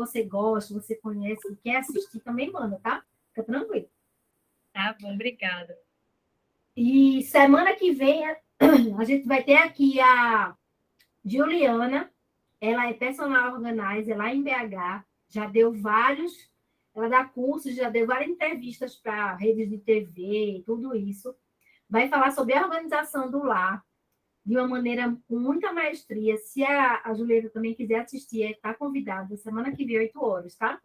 você gosta, você conhece e quer assistir, também manda, tá? Fica tranquilo. Tá bom, obrigada. E semana que vem a gente vai ter aqui a Juliana, ela é personal organizer lá em BH, já deu vários, ela dá cursos, já deu várias entrevistas para redes de TV e tudo isso. Vai falar sobre a organização do lar de uma maneira com muita maestria. Se a Juliana também quiser assistir, está convidada. Semana que vem, 8 horas, tá?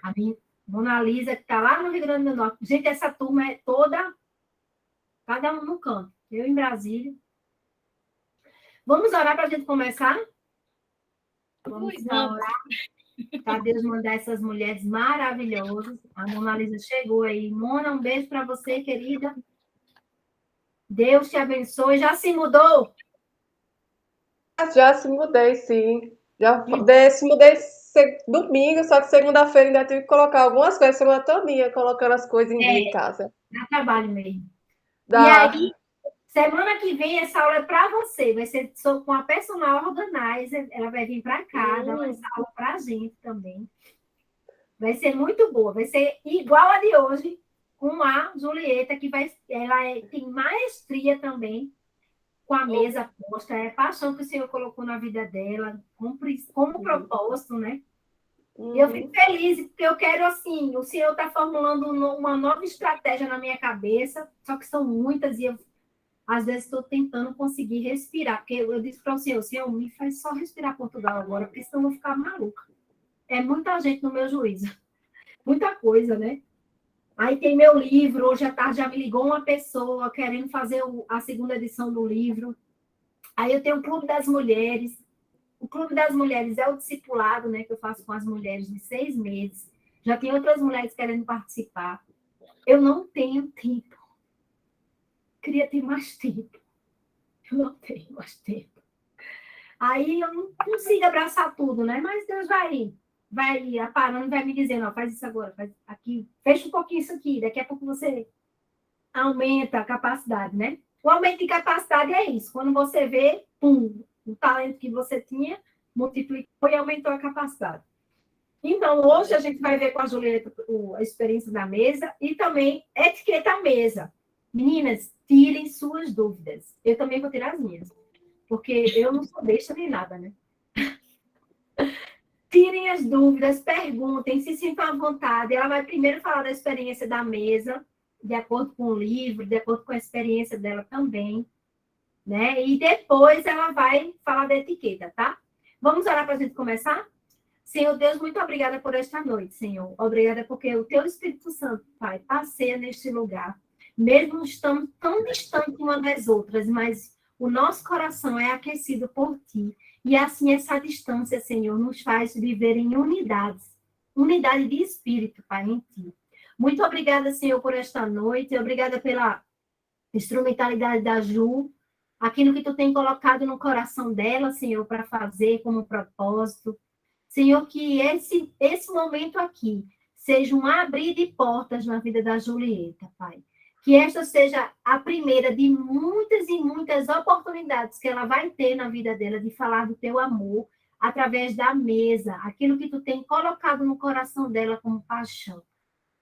A minha Mona Lisa, que está lá no Rio Grande do Norte. Gente, essa turma é toda, cada um no canto. Eu em Brasília. Vamos orar para a gente começar? Vamos orar para Deus mandar essas mulheres maravilhosas. A Mona Lisa chegou aí. Mona, um beijo para você, querida. Deus te abençoe. Já se mudou? Já se mudei, sim. Se mudei domingo, só que segunda-feira ainda tive que colocar algumas coisas, semana todinha, colocando as coisas em dia em casa. Dá trabalho mesmo. E Dá. aí, semana que vem, essa aula é para você. Vai ser com a personal organizer. Ela vai vir para cá, dar essa aula para a gente também. Vai ser muito boa. Vai ser igual a de hoje, com a Julieta, que tem maestria também com a mesa posta. É a paixão que o Senhor colocou na vida dela, como propósito, né? E eu fico feliz, porque eu quero, assim, o Senhor está formulando uma nova estratégia na minha cabeça, só que são muitas, e eu, às vezes, estou tentando conseguir respirar, porque eu disse para o Senhor, me faz só respirar Portugal agora, porque senão eu vou ficar maluca. É muita gente no meu juízo, muita coisa, né? Aí tem meu livro, hoje à tarde já me ligou uma pessoa querendo fazer a segunda edição do livro. Aí eu tenho o Clube das Mulheres. O Clube das Mulheres é o discipulado, né, que eu faço com as mulheres de 6 meses. Já tem outras mulheres querendo participar. Eu não tenho tempo. Queria ter mais tempo. Eu não tenho mais tempo. Aí eu não consigo abraçar tudo, né? Mas Deus vai aparando, vai me dizendo, ó, faz isso agora, faz aqui, fecha um pouquinho isso aqui, daqui a pouco você aumenta a capacidade, né? O aumento de capacidade é isso. Quando você vê, pum, o talento que você tinha multiplicou e aumentou a capacidade. Então, hoje a gente vai ver com a Julieta a experiência da mesa e também etiqueta a mesa. Meninas, tirem suas dúvidas. Eu também vou tirar as minhas, porque eu não sou besta nem nada, né? Tirem as dúvidas, perguntem, se sintam à vontade. Ela vai primeiro falar da experiência da mesa, de acordo com o livro, de acordo com a experiência dela também, né? E depois ela vai falar da etiqueta, tá? Vamos orar para a gente começar? Senhor Deus, muito obrigada por esta noite, Senhor. Obrigada porque o teu Espírito Santo, Pai, passeia neste lugar. Mesmo estando tão distantes uma das outras, mas o nosso coração é aquecido por ti. E assim essa distância, Senhor, nos faz viver em unidade de espírito, Pai, em ti. Muito obrigada, Senhor, por esta noite. Obrigada pela instrumentalidade da Ju, aquilo que tu tem colocado no coração dela, Senhor, para fazer como propósito. Senhor, que esse momento aqui seja um abrir de portas na vida da Julieta, Pai. Que esta seja a primeira de muitas e muitas oportunidades que ela vai ter na vida dela de falar do teu amor através da mesa, aquilo que tu tem colocado no coração dela como paixão.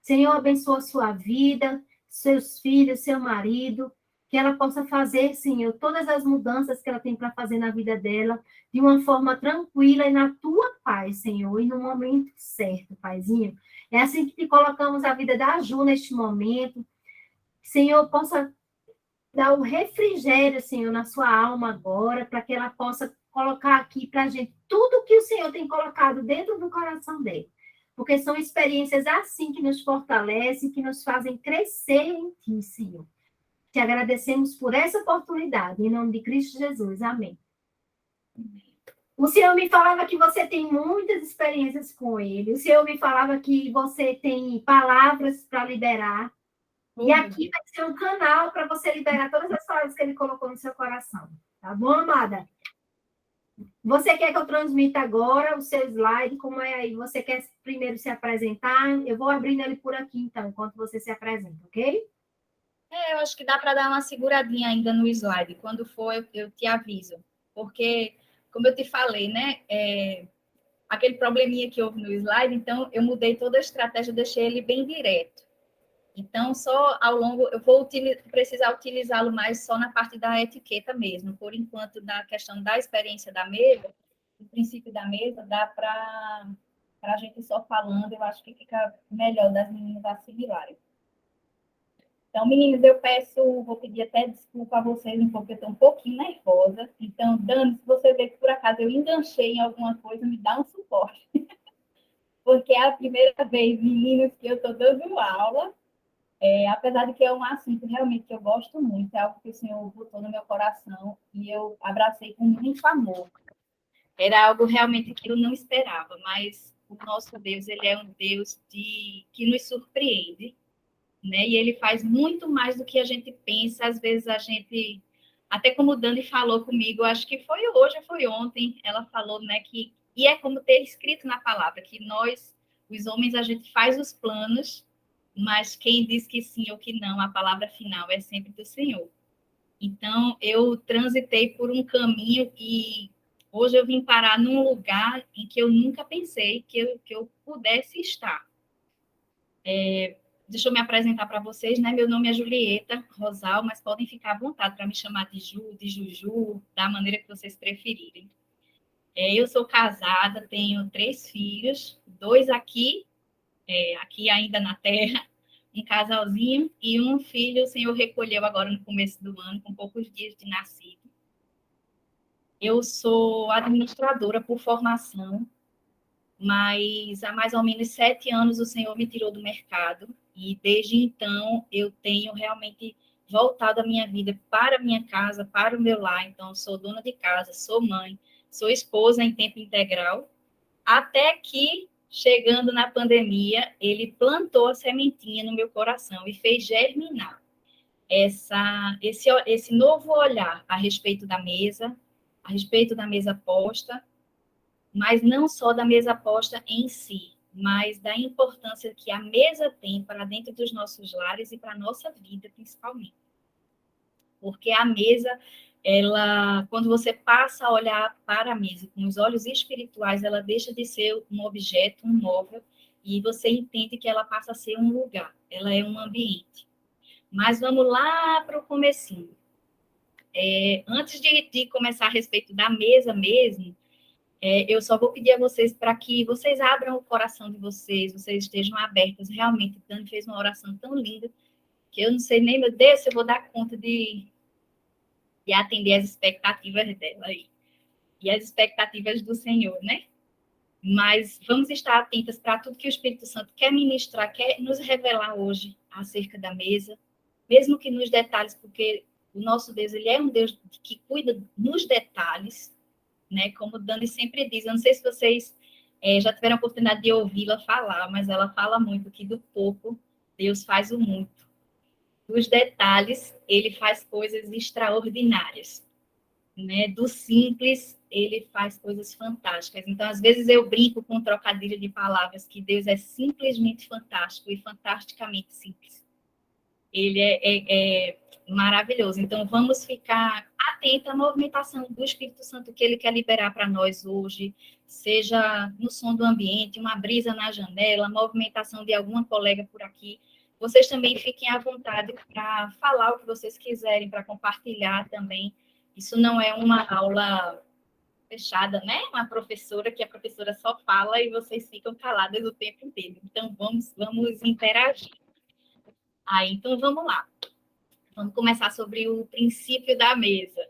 Senhor, abençoa a sua vida, seus filhos, seu marido, que ela possa fazer, Senhor, todas as mudanças que ela tem para fazer na vida dela, de uma forma tranquila e na tua paz, Senhor, e no momento certo, Paizinho. É assim que te colocamos a vida da Ju neste momento. Senhor, possa dar um refrigério, Senhor, na sua alma agora, para que ela possa colocar aqui para a gente tudo que o Senhor tem colocado dentro do coração dele. Porque são experiências assim que nos fortalecem, que nos fazem crescer em ti, Senhor. Te agradecemos por essa oportunidade, em nome de Cristo Jesus. Amém. O Senhor me falava que você tem muitas experiências com ele. O Senhor me falava que você tem palavras para liberar. E aqui vai ser um canal para você liberar todas as palavras que ele colocou no seu coração. Tá bom, amada? Você quer que eu transmita agora o seu slide? Como é aí? Você quer primeiro se apresentar? Eu vou abrindo ele por aqui, então, enquanto você se apresenta, ok? Eu acho que dá para dar uma seguradinha ainda no slide. Quando for, eu te aviso. Porque, como eu te falei, né? aquele probleminha que houve no slide, então eu mudei toda a estratégia, deixei ele bem direto. Então, só ao longo, eu vou precisar utilizá-lo mais só na parte da etiqueta mesmo. Por enquanto, na questão da experiência da mesa, do princípio da mesa, dá para a gente só falando, eu acho que fica melhor das meninas assimilarem. Então, meninas, vou pedir até desculpa a vocês um pouco, eu estou um pouquinho nervosa. Então, Dani, se você vê que por acaso eu enganchei em alguma coisa, me dá um suporte. Porque é a primeira vez, meninas, que eu estou dando aula. Apesar de que é um assunto realmente que eu gosto muito, é algo que o Senhor botou no meu coração e eu abracei com muito amor. Era algo realmente que eu não esperava, mas o nosso Deus, ele é um Deus que nos surpreende, né? E ele faz muito mais do que a gente pensa. Às vezes a gente, até como o Dani falou comigo, acho que foi hoje ou foi ontem, ela falou, né, e é como ter escrito na palavra, que nós, os homens, a gente faz os planos, mas quem diz que sim ou que não, a palavra final é sempre do Senhor. Então, eu transitei por um caminho e hoje eu vim parar num lugar em que eu nunca pensei que eu pudesse estar. Deixa eu me apresentar para vocês, né? Meu nome é Julieta Rosal, mas podem ficar à vontade para me chamar de Ju, de Juju, da maneira que vocês preferirem. Eu sou casada, tenho 3 filhos, 2 aqui ainda na Terra, um casalzinho e um filho o Senhor recolheu agora no começo do ano, com poucos dias de nascido. Eu sou administradora por formação, mas há mais ou menos 7 anos o Senhor me tirou do mercado e desde então eu tenho realmente voltado a minha vida para a minha casa, para o meu lar. Então, sou dona de casa, sou mãe, sou esposa em tempo integral, até que, chegando na pandemia, ele plantou a sementinha no meu coração e fez germinar esse novo olhar a respeito da mesa posta, mas não só da mesa posta em si, mas da importância que a mesa tem para dentro dos nossos lares e para a nossa vida, principalmente. Porque a mesa, quando você passa a olhar para a mesa com os olhos espirituais, ela deixa de ser um objeto, um móvel, e você entende que ela passa a ser um lugar, ela é um ambiente. Mas vamos lá para o comecinho. Antes de começar a respeito da mesa mesmo, eu só vou pedir a vocês para que vocês abram o coração de vocês estejam abertos. Realmente, Dani fez uma oração tão linda que eu não sei nem, meu Deus, se eu vou dar conta de atender as expectativas dela aí. E as expectativas do Senhor, né? Mas vamos estar atentas para tudo que o Espírito Santo quer ministrar, quer nos revelar hoje acerca da mesa, mesmo que nos detalhes, porque o nosso Deus, ele é um Deus que cuida nos detalhes, né? Como Dani sempre diz, eu não sei se vocês já tiveram a oportunidade de ouvi-la falar, mas ela fala muito que do pouco Deus faz o muito. Dos detalhes, ele faz coisas extraordinárias, né? Do simples, ele faz coisas fantásticas. Então, às vezes eu brinco com um trocadilho de palavras que Deus é simplesmente fantástico e fantasticamente simples. Ele é maravilhoso. Então, vamos ficar atentos à movimentação do Espírito Santo que ele quer liberar para nós hoje, seja no som do ambiente, uma brisa na janela, movimentação de alguma colega por aqui. Vocês também fiquem à vontade para falar o que vocês quiserem, para compartilhar também. Isso não é uma aula fechada, né? Uma professora que a professora só fala e vocês ficam caladas o tempo inteiro. Então, vamos interagir. Então, vamos lá. Vamos começar sobre o princípio da mesa.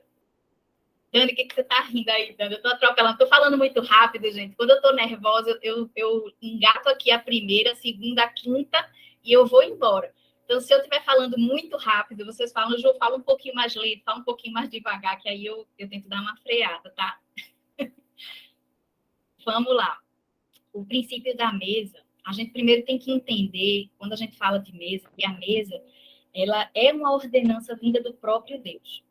Dani, o que você está rindo aí, Dani? Eu estou atropelando, estou falando muito rápido, gente. Quando eu estou nervosa, eu engato aqui a primeira, a segunda, a quinta e eu vou embora. Então, se eu estiver falando muito rápido, vocês falam, Ju, fala um pouquinho mais lento, fala um pouquinho mais devagar, que aí eu tento dar uma freada, tá? Vamos lá. O princípio da mesa, a gente primeiro tem que entender, quando a gente fala de mesa, que a mesa, ela é uma ordenança vinda do próprio Deus.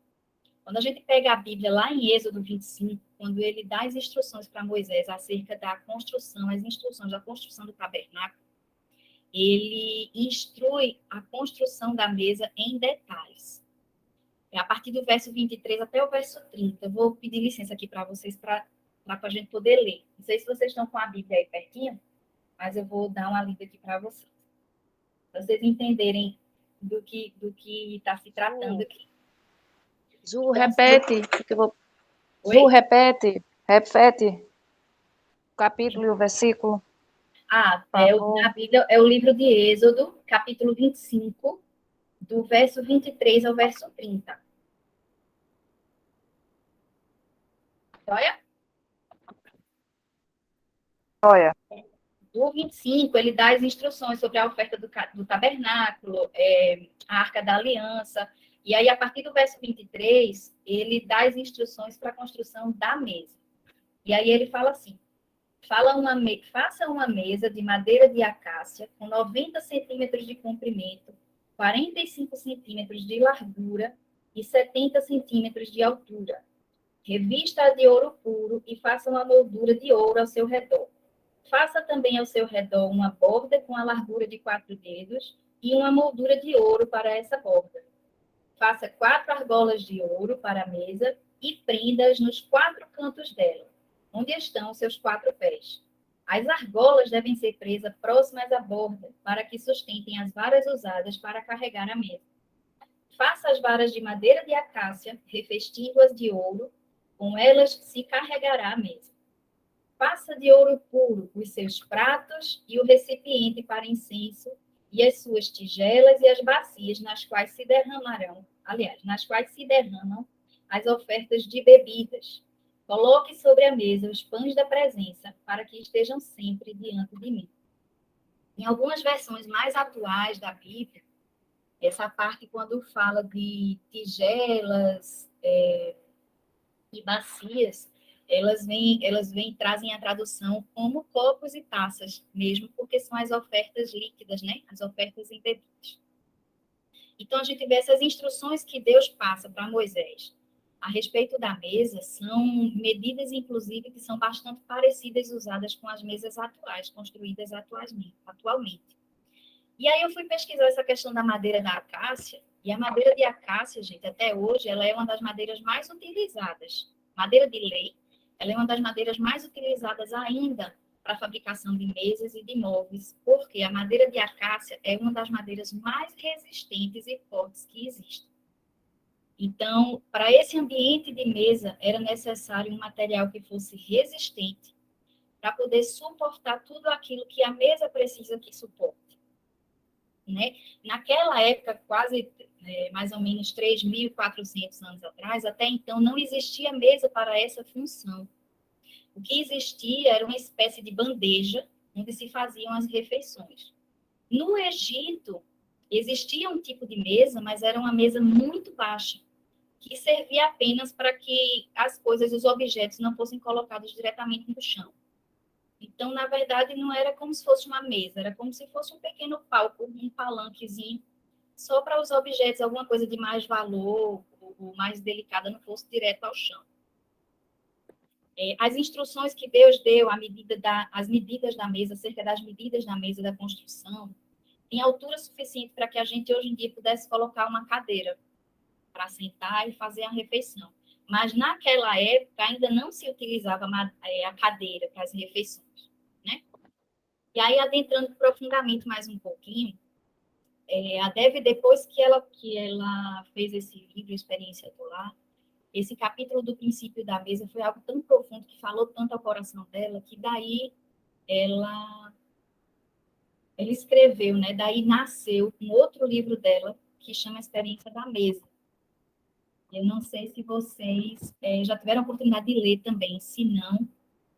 Quando a gente pega a Bíblia lá em Êxodo 25, quando ele dá as instruções para Moisés acerca da construção, as instruções da construção do tabernáculo, ele instrui a construção da mesa em detalhes. A partir do verso 23 até o verso 30, eu vou pedir licença aqui para vocês para para a gente poder ler. Não sei se vocês estão com a Bíblia aí pertinho, mas eu vou dar uma lida aqui para vocês. Para vocês entenderem do que está se tratando aqui. Ju, repete. Oi? Ju, repete o capítulo e o versículo. Na Bíblia, é o livro de Êxodo, capítulo 25, do verso 23 ao verso 30. Olha. Olha. O 25, ele dá as instruções sobre a oferta do tabernáculo, a Arca da Aliança, e aí, a partir do verso 23, ele dá as instruções para a construção da mesa. E aí ele fala assim, faça uma mesa de madeira de acácia com 90 centímetros de comprimento, 45 centímetros de largura e 70 centímetros de altura. Revista-a de ouro puro e faça uma moldura de ouro ao seu redor. Faça também ao seu redor uma borda com a largura de 4 dedos e uma moldura de ouro para essa borda. Faça 4 argolas de ouro para a mesa e prenda-as nos 4 cantos dela, onde estão os seus 4 pés. As argolas devem ser presas próximas à borda, para que sustentem as varas usadas para carregar a mesa. Faça as varas de madeira de acácia, revestindo-as de ouro, com elas se carregará a mesa. Faça de ouro puro os seus pratos e o recipiente para incenso, e as suas tigelas e as bacias nas quais se derramam as ofertas de bebidas. Coloque sobre a mesa os pães da presença, para que estejam sempre diante de mim. Em algumas versões mais atuais da Bíblia, essa parte, quando fala de tigelas e bacias, trazem a tradução como copos e taças, mesmo porque são as ofertas líquidas, né? As ofertas embebidas. Então, a gente vê essas instruções que Deus passa para Moisés a respeito da mesa, são medidas, inclusive, que são bastante parecidas usadas com as mesas atuais, construídas atualmente. E aí eu fui pesquisar essa questão da madeira da acácia, e a madeira de acácia, gente, até hoje, ela é uma das madeiras mais utilizadas. Madeira de lei, ela é uma das madeiras mais utilizadas ainda para a fabricação de mesas e de móveis, porque a madeira de acácia é uma das madeiras mais resistentes e fortes que existem. Então, para esse ambiente de mesa, era necessário um material que fosse resistente para poder suportar tudo aquilo que a mesa precisa que suporte. Né? Naquela época, quase mais ou menos 3.400 anos atrás, até então não existia mesa para essa função. O que existia era uma espécie de bandeja onde se faziam as refeições. No Egito, existia um tipo de mesa, mas era uma mesa muito baixa, que servia apenas para que as coisas, os objetos, não fossem colocados diretamente no chão. Então, na verdade, não era como se fosse uma mesa, era como se fosse um pequeno palco, um palanquezinho, só para os objetos, alguma coisa de mais valor, ou mais delicada, não fosse direto ao chão. As instruções que Deus deu, as medidas da mesa, acerca das medidas da mesa da construção, tem altura suficiente para que a gente, hoje em dia, pudesse colocar uma cadeira para sentar e fazer a refeição. Mas, naquela época, ainda não se utilizava a cadeira para as refeições, né? E aí, adentrando profundamente mais um pouquinho, a Dev, depois que ela fez esse livro, Experiência do Lar, esse capítulo do princípio da mesa foi algo tão profundo, que falou tanto ao coração dela, que daí ela escreveu, né? Daí nasceu um outro livro dela, que chama Experiência da Mesa. Eu não sei se vocês já tiveram a oportunidade de ler também. Se não,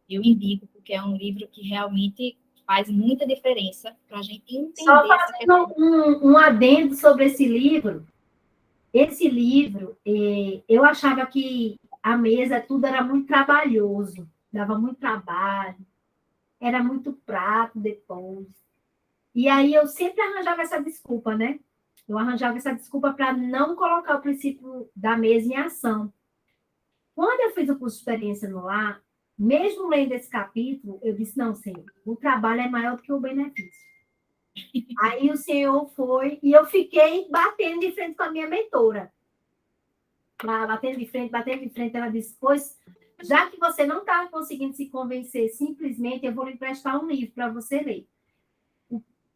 eu indico, porque é um livro que realmente faz muita diferença para a gente entender. Só fazendo um adendo sobre esse livro. Esse livro, eu achava que a mesa, tudo era muito trabalhoso, dava muito trabalho, era muito prato depois. E aí eu sempre arranjava essa desculpa, né? Eu arranjava essa desculpa para não colocar o princípio da mesa em ação. Quando eu fiz o curso de experiência no lar, mesmo lendo esse capítulo, eu disse, não, Senhor, o trabalho é maior do que o benefício. Aí o Senhor foi, e eu fiquei batendo de frente com a minha mentora. Batendo de frente, ela disse, pois Já que você não está conseguindo se convencer, simplesmente eu vou lhe emprestar um livro para você ler.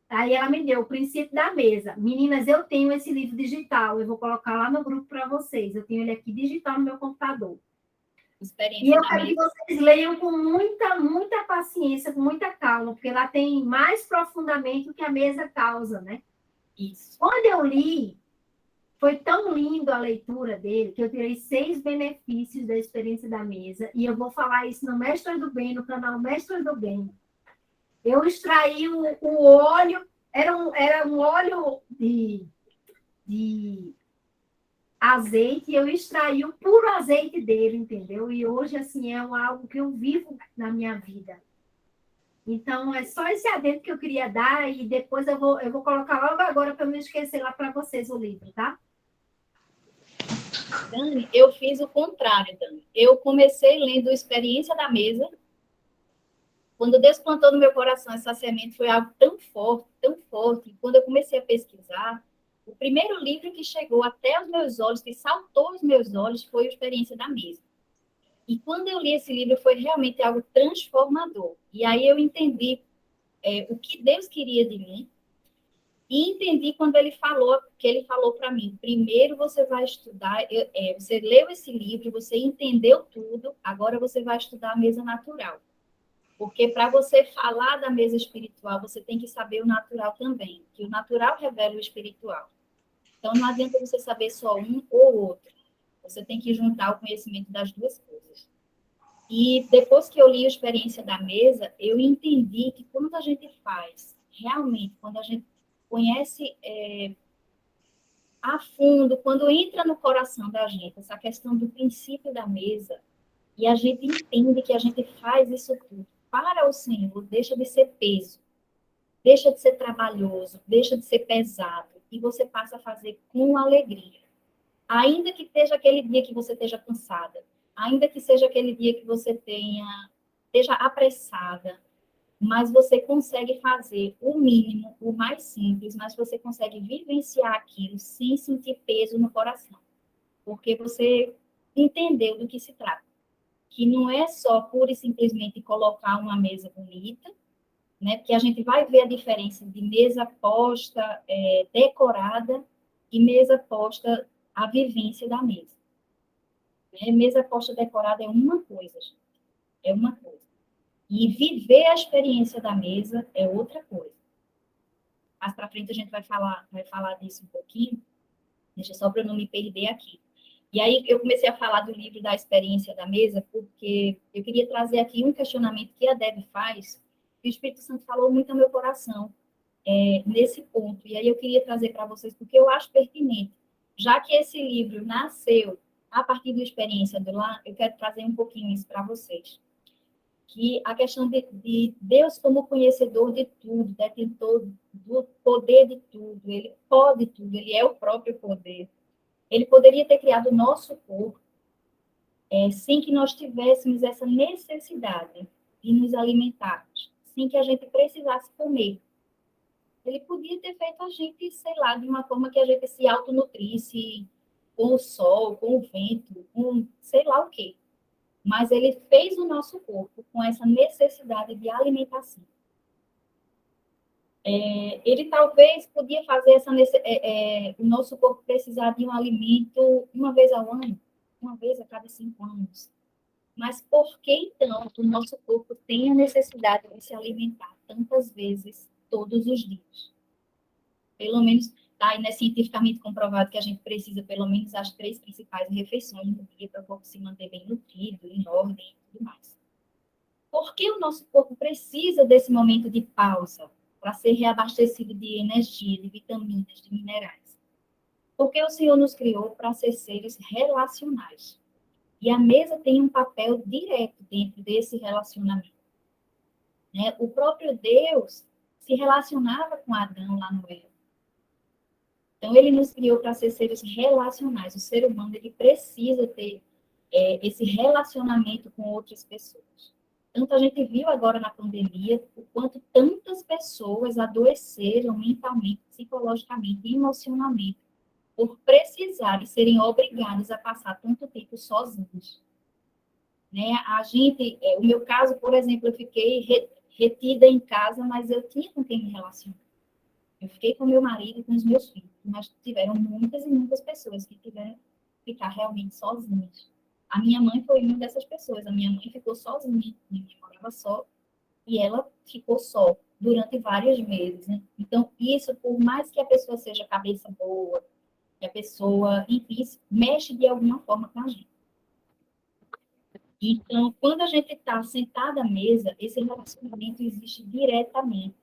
Aí ela me deu O Princípio da Mesa. Meninas, eu tenho esse livro digital, eu vou colocar lá no grupo para vocês. Eu tenho ele aqui digital no meu computador. E Experiência eu da quero que mesa. vocês leiam com muita paciência, com muita calma, porque lá tem mais profundamente o que a mesa causa, né? Isso. Quando eu li, foi tão lindo a leitura dele, que eu tirei 6 benefícios da experiência da mesa, e eu vou falar isso no Mestre do Bem, no canal Mestre do Bem. Eu extraí o óleo, era um óleo de azeite, e eu extraí o puro azeite dele, entendeu? E hoje, assim, é algo que eu vivo na minha vida. Então, é só esse adendo que eu queria dar, e depois eu vou colocar logo agora para não esquecer lá para vocês o livro, tá? Dani, eu fiz o contrário, Dani. Eu comecei lendo Experiência da Mesa. Quando Deus plantou no meu coração essa semente, foi algo tão forte, tão forte. Quando eu comecei a pesquisar, o primeiro livro que chegou até os meus olhos, que saltou os meus olhos, foi a Experiência da Mesa. E quando eu li esse livro, foi realmente algo transformador. E aí eu entendi o que Deus queria de mim, e entendi quando ele falou para mim: primeiro você vai estudar, você leu esse livro, você entendeu tudo, agora você vai estudar a mesa natural. Porque para você falar da mesa espiritual, você tem que saber o natural também, que o natural revela o espiritual. Então não adianta você saber só um ou outro. Você tem que juntar o conhecimento das duas coisas. E depois que eu li a Experiência da Mesa, eu entendi que quando a gente faz, realmente, quando a gente conhece a fundo, quando entra no coração da gente essa questão do princípio da mesa, e a gente entende que a gente faz isso tudo para o Senhor, deixa de ser peso, deixa de ser trabalhoso, deixa de ser pesado, e você passa a fazer com alegria. Ainda que esteja aquele dia que você esteja cansada, ainda que seja aquele dia que você esteja apressada, mas você consegue fazer o mínimo, o mais simples, mas você consegue vivenciar aquilo sem sentir peso no coração, porque você entendeu do que se trata, que não é só pura e simplesmente colocar uma mesa bonita, né? Porque a gente vai ver a diferença de mesa posta, decorada, e mesa posta, a vivência da mesa. Né? Mesa posta decorada é uma coisa, gente. É uma coisa. E viver a experiência da mesa é outra coisa. Mais para frente a gente vai falar disso um pouquinho. Deixa só para eu não me perder aqui. E aí eu comecei a falar do livro da experiência da mesa, porque eu queria trazer aqui um questionamento que a Deb faz, que o Espírito Santo falou muito ao meu coração nesse ponto. E aí eu queria trazer para vocês, porque eu acho pertinente. Já que esse livro nasceu a partir da experiência do lar, eu quero trazer um pouquinho isso para vocês. Que a questão de Deus como conhecedor de tudo, detentor do poder de tudo, ele pode tudo, ele é o próprio poder. Ele poderia ter criado o nosso corpo sem que nós tivéssemos essa necessidade de nos alimentarmos, sem que a gente precisasse comer. Ele podia ter feito a gente, sei lá, de uma forma que a gente se autonutrisse com o sol, com o vento, com sei lá o quê. Mas ele fez o nosso corpo com essa necessidade de alimentação. Ele talvez podia fazer o nosso corpo precisar de um alimento uma vez ao ano, uma vez a cada 5 anos. Mas por que, então, o nosso corpo tem a necessidade de se alimentar tantas vezes, todos os dias? Pelo menos, tá, né, cientificamente comprovado que a gente precisa, pelo menos, as 3 principais refeições no dia para o corpo se manter bem nutrido, em ordem e tudo mais. Por que o nosso corpo precisa desse momento de pausa para ser reabastecido de energia, de vitaminas, de minerais? Porque o Senhor nos criou para ser seres relacionais. E a mesa tem um papel direto dentro desse relacionamento. Né? O próprio Deus se relacionava com Adão lá no Éden. Então, ele nos criou para ser seres relacionais. O ser humano ele precisa ter esse relacionamento com outras pessoas. Tanto a gente viu agora na pandemia o quanto tantas pessoas adoeceram mentalmente, psicologicamente e emocionalmente por precisarem serem obrigadas a passar tanto tempo sozinhos. né? O meu caso, por exemplo, eu fiquei retida em casa, mas eu tinha com quem me relacionar. Eu fiquei com meu marido e com os meus filhos, mas tiveram muitas e muitas pessoas que tiveram que ficar realmente sozinhas. A minha mãe foi uma dessas pessoas. A minha mãe ficou sozinha, minha mãe morava só, e ela ficou só durante vários meses, né? Então, isso, por mais que a pessoa seja cabeça boa, que a pessoa, enfim, mexe de alguma forma com a gente. Então, quando a gente está sentada à mesa, esse relacionamento existe diretamente.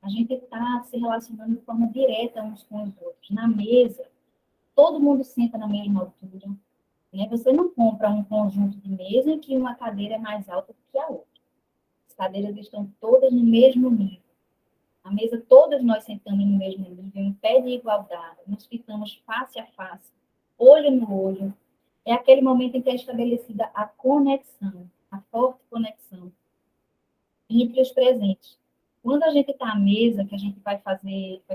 A gente está se relacionando de forma direta uns com os outros. Na mesa, todo mundo senta na mesma altura, né? Você não compra um conjunto de mesa em que uma cadeira é mais alta do que a outra. As cadeiras estão todas no mesmo nível. Na mesa, todas nós sentamos no mesmo nível, em pé de igualdade, nos ficamos face a face, olho no olho. É aquele momento em que é estabelecida a conexão, a forte conexão entre os presentes. Quando a gente está à mesa, que a gente vai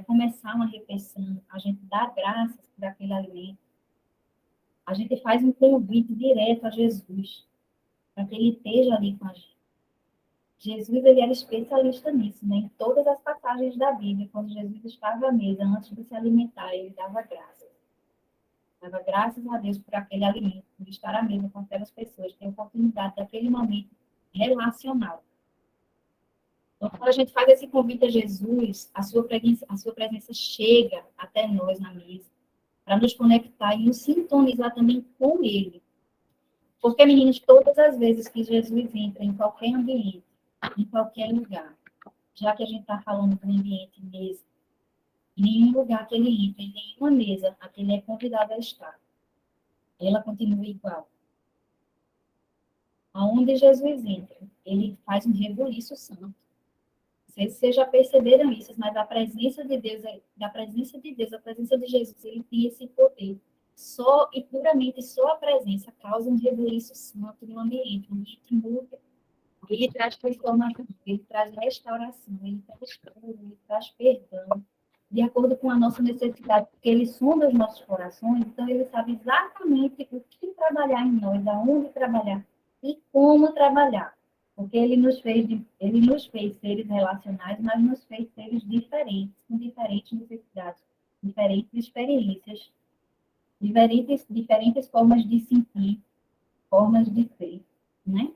começar uma refeição, a gente dá graças por aquele alimento, a gente faz um convite direto a Jesus, para que ele esteja ali com a gente. Jesus, ele era especialista nisso, né? Em todas as passagens da Bíblia, quando Jesus estava à mesa, antes de se alimentar, ele dava graças. Dava graças a Deus por aquele alimento, por estar à mesa com aquelas pessoas, ter a oportunidade daquele momento relacional. Então, quando a gente faz esse convite a Jesus, a sua presença chega até nós na mesa, para nos conectar e nos sintonizar também com Ele. Porque, meninos, todas as vezes que Jesus entra em qualquer ambiente, em qualquer lugar, já que a gente está falando do ambiente mesa, em nenhum lugar que ele entra, em nenhuma mesa, a que ele é convidado a estar, ela continua igual. Aonde Jesus entra, ele faz um rebuliço santo. Não sei se vocês já perceberam isso, mas a presença de Deus, a presença de Jesus, ele tem esse poder. Só e puramente só a presença causa um rebuliço santo no ambiente, um ambiente muda. Ele traz transformação, ele traz restauração, ele traz cura, ele traz perdão, de acordo com a nossa necessidade, porque ele sonda os nossos corações, então ele sabe exatamente o que trabalhar em nós, aonde trabalhar e como trabalhar. Porque ele nos fez seres relacionais, mas nos fez seres diferentes, com diferentes necessidades, diferentes experiências, diferentes formas de sentir, formas de ser, né?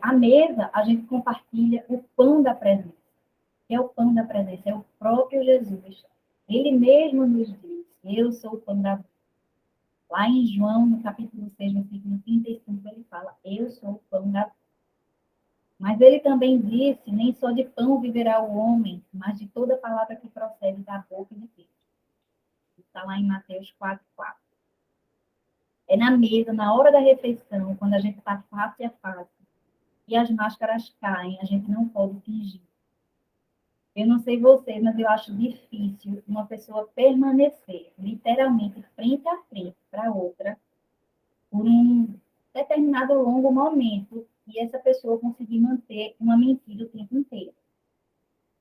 A mesa, a gente compartilha o pão da presença. É o pão da presença, é o próprio Jesus. Ele mesmo nos diz, eu sou o pão da vida. Lá em João, no capítulo 6, versículo 35, ele fala, eu sou o pão da vida. Mas ele também disse, nem só de pão viverá o homem, mas de toda palavra que procede da boca de Deus. Está lá em Mateus 4:4. É na mesa, na hora da refeição, quando a gente está face a face, e as máscaras caem, a gente não pode fingir. Eu não sei vocês, mas eu acho difícil uma pessoa permanecer literalmente frente a frente para outra por um determinado longo momento e essa pessoa conseguir manter uma mentira o tempo inteiro.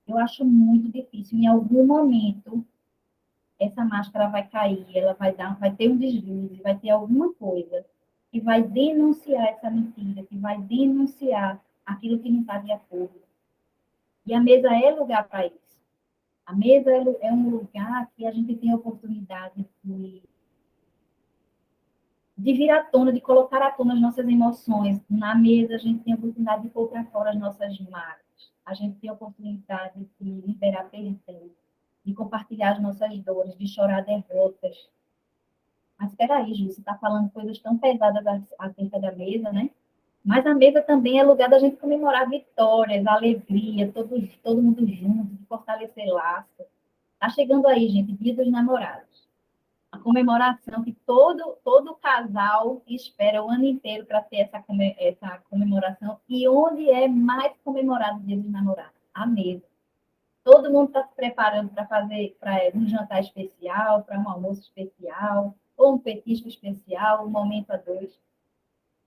Eu acho muito difícil. Em algum momento, essa máscara vai cair, ela vai ter um deslize, vai ter alguma coisa que vai denunciar essa mentira, que vai denunciar aquilo que não está de acordo. E a mesa é lugar para isso. A mesa é um lugar que a gente tem a oportunidade de vir à tona, de colocar à tona as nossas emoções. Na mesa, a gente tem a oportunidade de pôr para fora as nossas mágoas. A gente tem a oportunidade de liberar perdão, de compartilhar as nossas dores, de chorar derrotas. Mas espera aí, Ju, você está falando coisas tão pesadas acerca da mesa, né? Mas a mesa também é lugar da gente comemorar vitórias, alegria, todo mundo junto, de fortalecer laços. Está chegando aí, gente, Dia dos Namorados. A comemoração que todo casal espera o ano inteiro para ter essa comemoração. E onde é mais comemorado o Dia dos Namorados? A mesa. Todo mundo está se preparando para um jantar especial, para um almoço especial, ou um petisco especial, um momento a dois.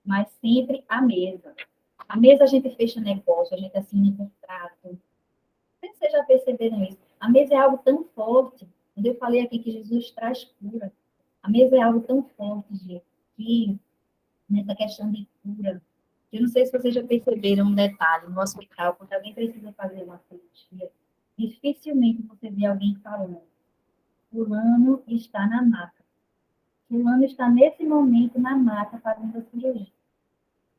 Mas sempre a mesa. A mesa a gente fecha negócio, a gente assina contrato. Não sei se vocês já perceberam isso. A mesa é algo tão forte. Quando eu falei aqui que Jesus traz cura, a mesa é algo tão forte, gente, que nessa questão de cura. Eu não sei se vocês já perceberam um detalhe no hospital, quando alguém precisa fazer uma cirurgia, dificilmente você vê alguém falando, fulano está na maca. Fulano está nesse momento na maca fazendo a cirurgia.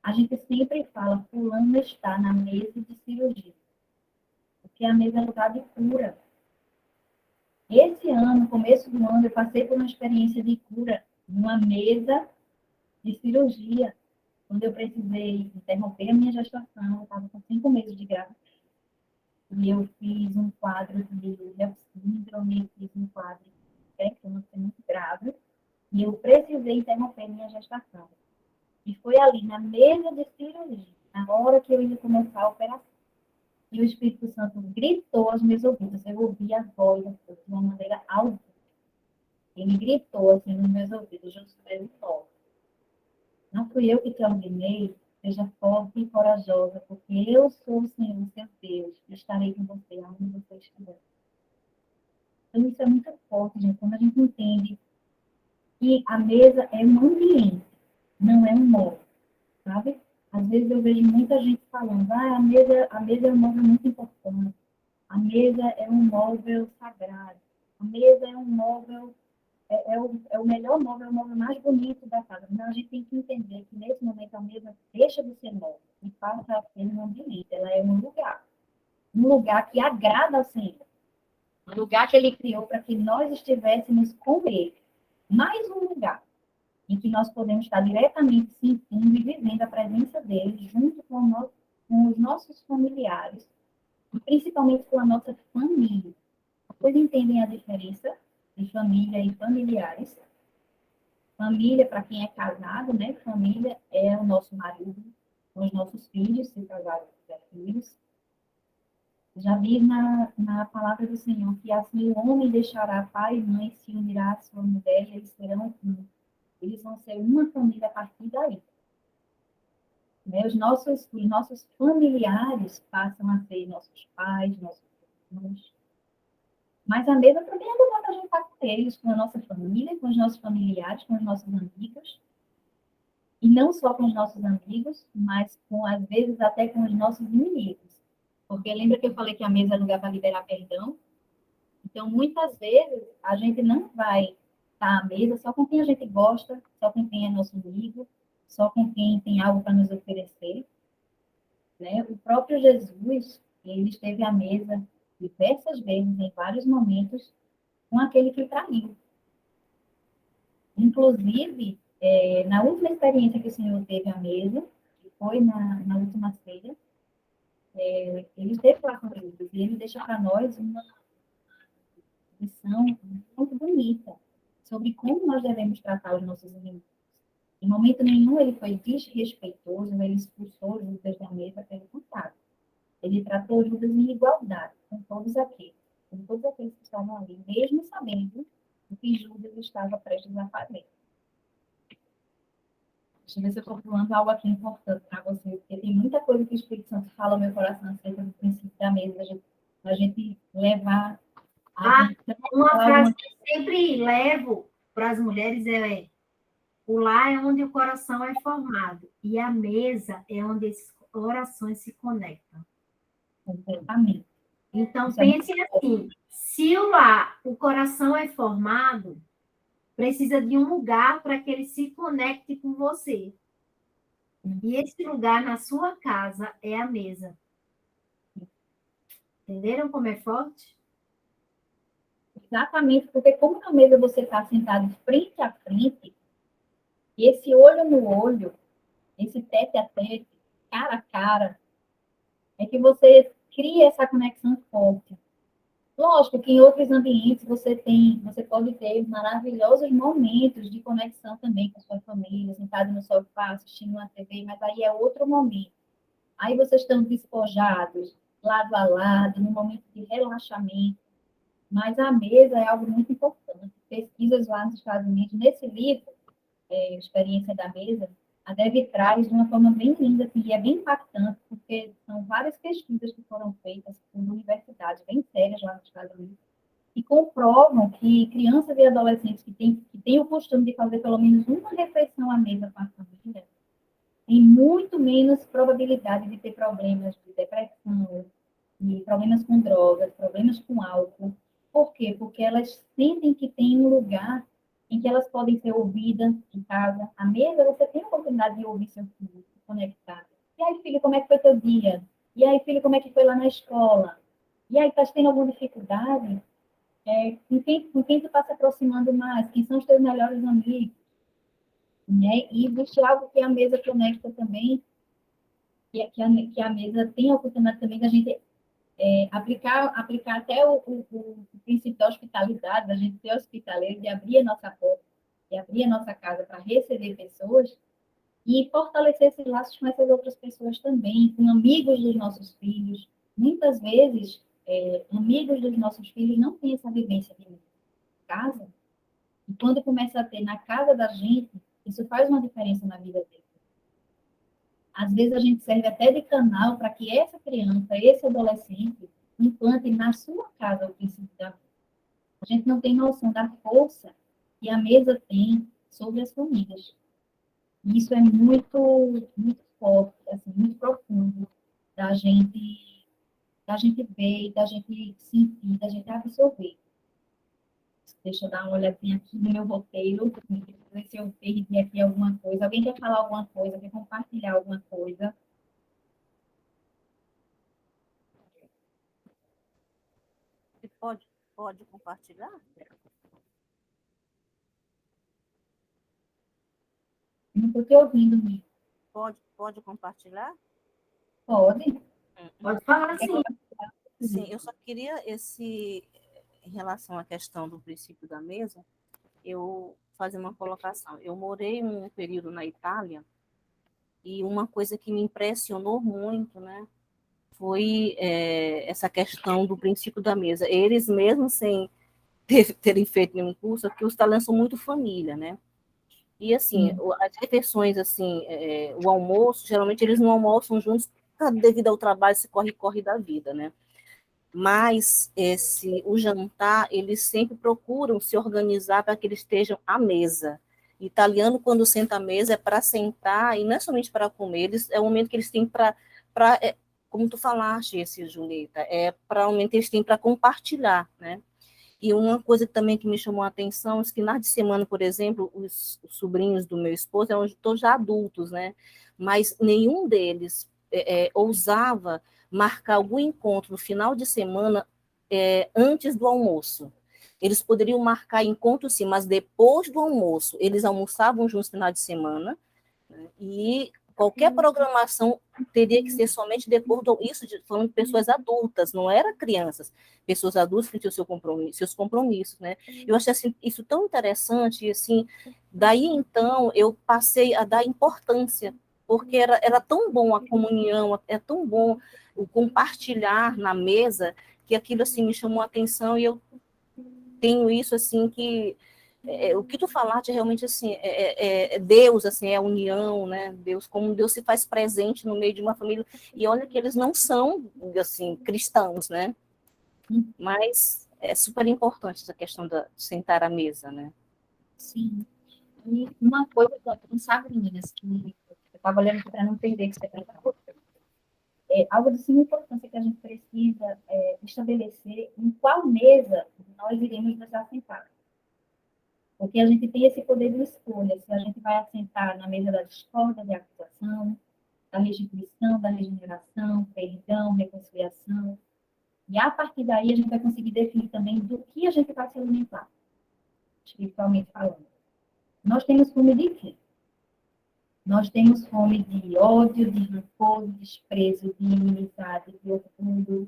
A gente sempre fala, fulano está na mesa de cirurgia. Porque a mesa é lugar de cura. Esse ano, no começo do ano, eu passei por uma experiência de cura numa mesa de cirurgia, quando eu precisei interromper a minha gestação, eu estava com 5 meses de gravidez. E eu fiz um quadro de síndrome, fiz um quadro de câncer muito grave, e eu precisei interromper minha gestação. E foi ali, na mesa de cirurgia, na hora que eu ia começar a operação. E o Espírito Santo gritou aos meus ouvidos, eu ouvi a voz de uma maneira alta. Ele gritou assim nos meus ouvidos, Josué, me toca. Não fui eu que te ordenei, seja forte e corajosa, porque eu sou o Senhor, seu Deus, e estarei com você aonde você estiver. Então, isso é muito forte, gente, quando a gente entende que a mesa é um ambiente, não é um móvel, sabe? Às vezes eu vejo muita gente falando, a mesa é um móvel muito importante, a mesa é um móvel sagrado, a mesa é um móvel é o melhor móvel, é o móvel mais bonito da casa. Então, a gente tem que entender que, nesse momento, a mesa deixa de ser móvel e passa a ser um ambiente. Ela é um lugar que agrada ao Senhor, um lugar que Ele criou para que nós estivéssemos com Ele. Mais um lugar em que nós podemos estar diretamente sentindo e vivendo a presença dEle junto com os nossos familiares, e principalmente com a nossa família. Vocês entendem a diferença de família e familiares? Família, para quem é casado, né? Família é o nosso marido, os nossos filhos, se casarem tiver filhos. Já vi na palavra do Senhor que assim o homem deixará pai e mãe, se unirá à sua mulher, e eles serão um. Eles vão ser uma família a partir daí. Né? Os nossos familiares passam a ser nossos pais, nossos irmãos. Mas a mesa também é lugar para a gente estar com eles, com a nossa família, com os nossos familiares, com os nossos amigos. E não só com os nossos amigos, mas às vezes até com os nossos inimigos. Porque lembra que eu falei que a mesa é lugar para liberar perdão? Então, muitas vezes, a gente não vai estar à mesa só com quem a gente gosta, só com quem é nosso amigo, só com quem tem algo para nos oferecer. Né? O próprio Jesus, ele esteve à mesa diversas vezes, em vários momentos, com aquele que traiu. Inclusive, na última experiência que o Senhor teve à mesa, que foi na última ceia, ele esteve lá com eles, e ele deixa para nós uma lição muito bonita sobre como nós devemos tratar os nossos inimigos. Em momento nenhum ele foi desrespeitoso, ele expulsou Judas da mesa, pelo contrário. Ele tratou Judas em igualdade com todos aqueles que estavam ali, mesmo sabendo o que Judas estava prestes a fazer. Deixa eu ver se eu estou falando algo aqui importante para você, porque tem muita coisa que o Espírito Santo fala ao meu coração acerca do princípio da mesa, a gente levar... Uma frase que eu sempre levo para as mulheres o lar é onde o coração é formado e a mesa é onde esses corações se conectam. Exatamente. Então, pense assim, se o coração é formado, precisa de um lugar para que ele se conecte com você. E esse lugar na sua casa é a mesa. Entenderam como é forte? Exatamente, porque como na mesa você está sentado frente a frente, e esse olho no olho, esse tete a tete, cara a cara, é que você cria essa conexão forte. Lógico que em outros ambientes você pode ter maravilhosos momentos de conexão também com a sua família, sentado no sofá, assistindo uma TV, mas aí é outro momento. Aí vocês estão despojados, lado a lado, num momento de relaxamento. Mas a mesa é algo muito importante. Pesquisas lá nos Estados Unidos, nesse livro, Experiência da Mesa, a Debbie traz de uma forma bem linda, e é bem impactante, porque são várias pesquisas que foram feitas por universidades bem sérias lá nos Estados Unidos, e comprovam que crianças e adolescentes que têm o costume de fazer pelo menos uma refeição à mesa com a família, tem muito menos probabilidade de ter problemas de depressão, de problemas com drogas, problemas com álcool. Por quê? Porque elas sentem que tem um lugar em que elas podem ser ouvidas em casa. À mesa, você tem a oportunidade de ouvir seu filho, se conectar. E aí, filho, como é que foi teu dia? E aí, filho, como é que foi lá na escola? E aí, estás tendo alguma dificuldade? Com quem tu está se aproximando mais? Quem são os teus melhores amigos? Né? E existe algo que a mesa conecta também, que a mesa tem a oportunidade também da gente aplicar até o princípio da hospitalidade, da gente ser hospitaleiro, de abrir a nossa porta, de abrir a nossa casa para receber pessoas e fortalecer esses laços com essas outras pessoas também, com amigos dos nossos filhos. Muitas vezes, amigos dos nossos filhos não têm essa vivência de casa, e quando começa a ter na casa da gente, isso faz uma diferença na vida deles. Às vezes a gente serve até de canal para que essa criança, esse adolescente, implante na sua casa o princípio da vida. A gente não tem noção da força que a mesa tem sobre as famílias. E isso é muito, muito forte, assim, muito profundo da gente ver, da gente sentir, da gente absorver. Deixa eu dar uma olhadinha aqui no meu roteiro, ver se eu perdi aqui alguma coisa. Alguém quer falar alguma coisa, quer compartilhar alguma coisa? Você pode compartilhar? Não estou te ouvindo, Mia. Pode compartilhar? Pode? Pode falar sim. Sim, eu só queria em relação à questão do princípio da mesa, eu fazer uma colocação. Eu morei um período na Itália e uma coisa que me impressionou muito, né, foi essa questão do princípio da mesa. Eles mesmos, sem terem feito nenhum curso, porque os talentos são muito família, né? E, assim, as refeições, assim, o almoço, geralmente eles não almoçam juntos devido ao trabalho, esse corre-corre da vida, né? Mas o jantar, eles sempre procuram se organizar para que eles estejam à mesa. Italiano, quando senta à mesa, é para sentar, e não é somente para comer, é o momento que eles têm como tu falaste, Julieta, é para o momento que eles têm para compartilhar, né? E uma coisa também que me chamou a atenção é que, na de semana, por exemplo, os sobrinhos do meu esposo estão já adultos, né? Mas nenhum deles ousava marcar algum encontro no final de semana antes do almoço. Eles poderiam marcar encontro, sim, mas depois do almoço. Eles almoçavam juntos no final de semana, né? E qualquer programação teria que ser somente depois falando de pessoas adultas, não era crianças. Pessoas adultas que tinham seus compromissos, né? Eu achei assim, isso tão interessante, e assim, daí então eu passei a dar importância, porque era tão bom a comunhão, é tão bom o compartilhar na mesa, que aquilo assim me chamou a atenção, e eu tenho isso assim que o que tu falaste realmente assim Deus, assim, é a união, né? Deus, como Deus se faz presente no meio de uma família, e olha que eles não são assim cristãos, né? Mas é super importante essa questão de sentar à mesa, né? Sim. E uma coisa que eu não sabe, meninas, que eu estava olhando para não entender que você perguntou, algo de suma importância que a gente precisa estabelecer em qual mesa nós iremos nos assentar. Porque a gente tem esse poder de escolha, se a gente vai assentar na mesa da discórdia, da acusação, da restituição, da regeneração, perdão, reconciliação. E a partir daí a gente vai conseguir definir também do que a gente vai se alimentar, espiritualmente falando. Nós temos fome de quê? Nós temos fome de ódio, de rancor, de desprezo, de inimizade, de orgulho.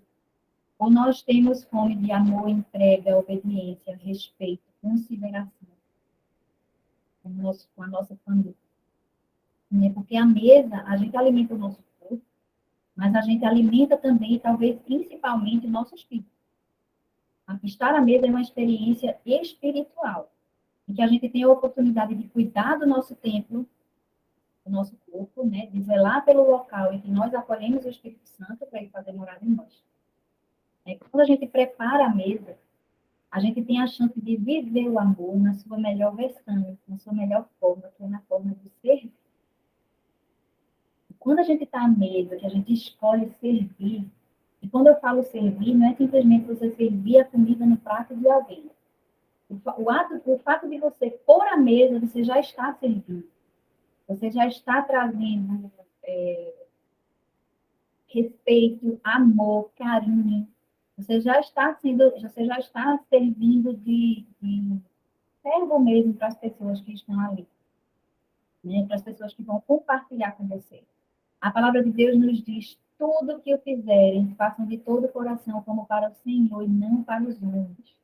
Ou nós temos fome de amor, entrega, obediência, respeito, consideração com a nossa família. Porque a mesa, a gente alimenta o nosso corpo, mas a gente alimenta também, talvez principalmente, o nosso espírito. Estar à mesa é uma experiência espiritual, em que a gente tem a oportunidade de cuidar do nosso templo, do nosso corpo, né? De zelar pelo local em que nós acolhemos o Espírito Santo para ele fazer morada em nós. Quando a gente prepara a mesa, a gente tem a chance de viver o amor na sua melhor versão, na sua melhor forma, que é na forma de servir. quando a gente está à mesa, que a gente escolhe servir, e quando eu falo servir, não é simplesmente você servir a comida no prato de alguém. O fato de você pôr a mesa, você já está servindo. Você já está trazendo respeito, amor, carinho. Você já está servindo de servo mesmo para as pessoas que estão ali, né? Para as pessoas que vão compartilhar com você. A palavra de Deus nos diz: tudo o que o fizerem, façam de todo o coração, como para o Senhor e não para os homens.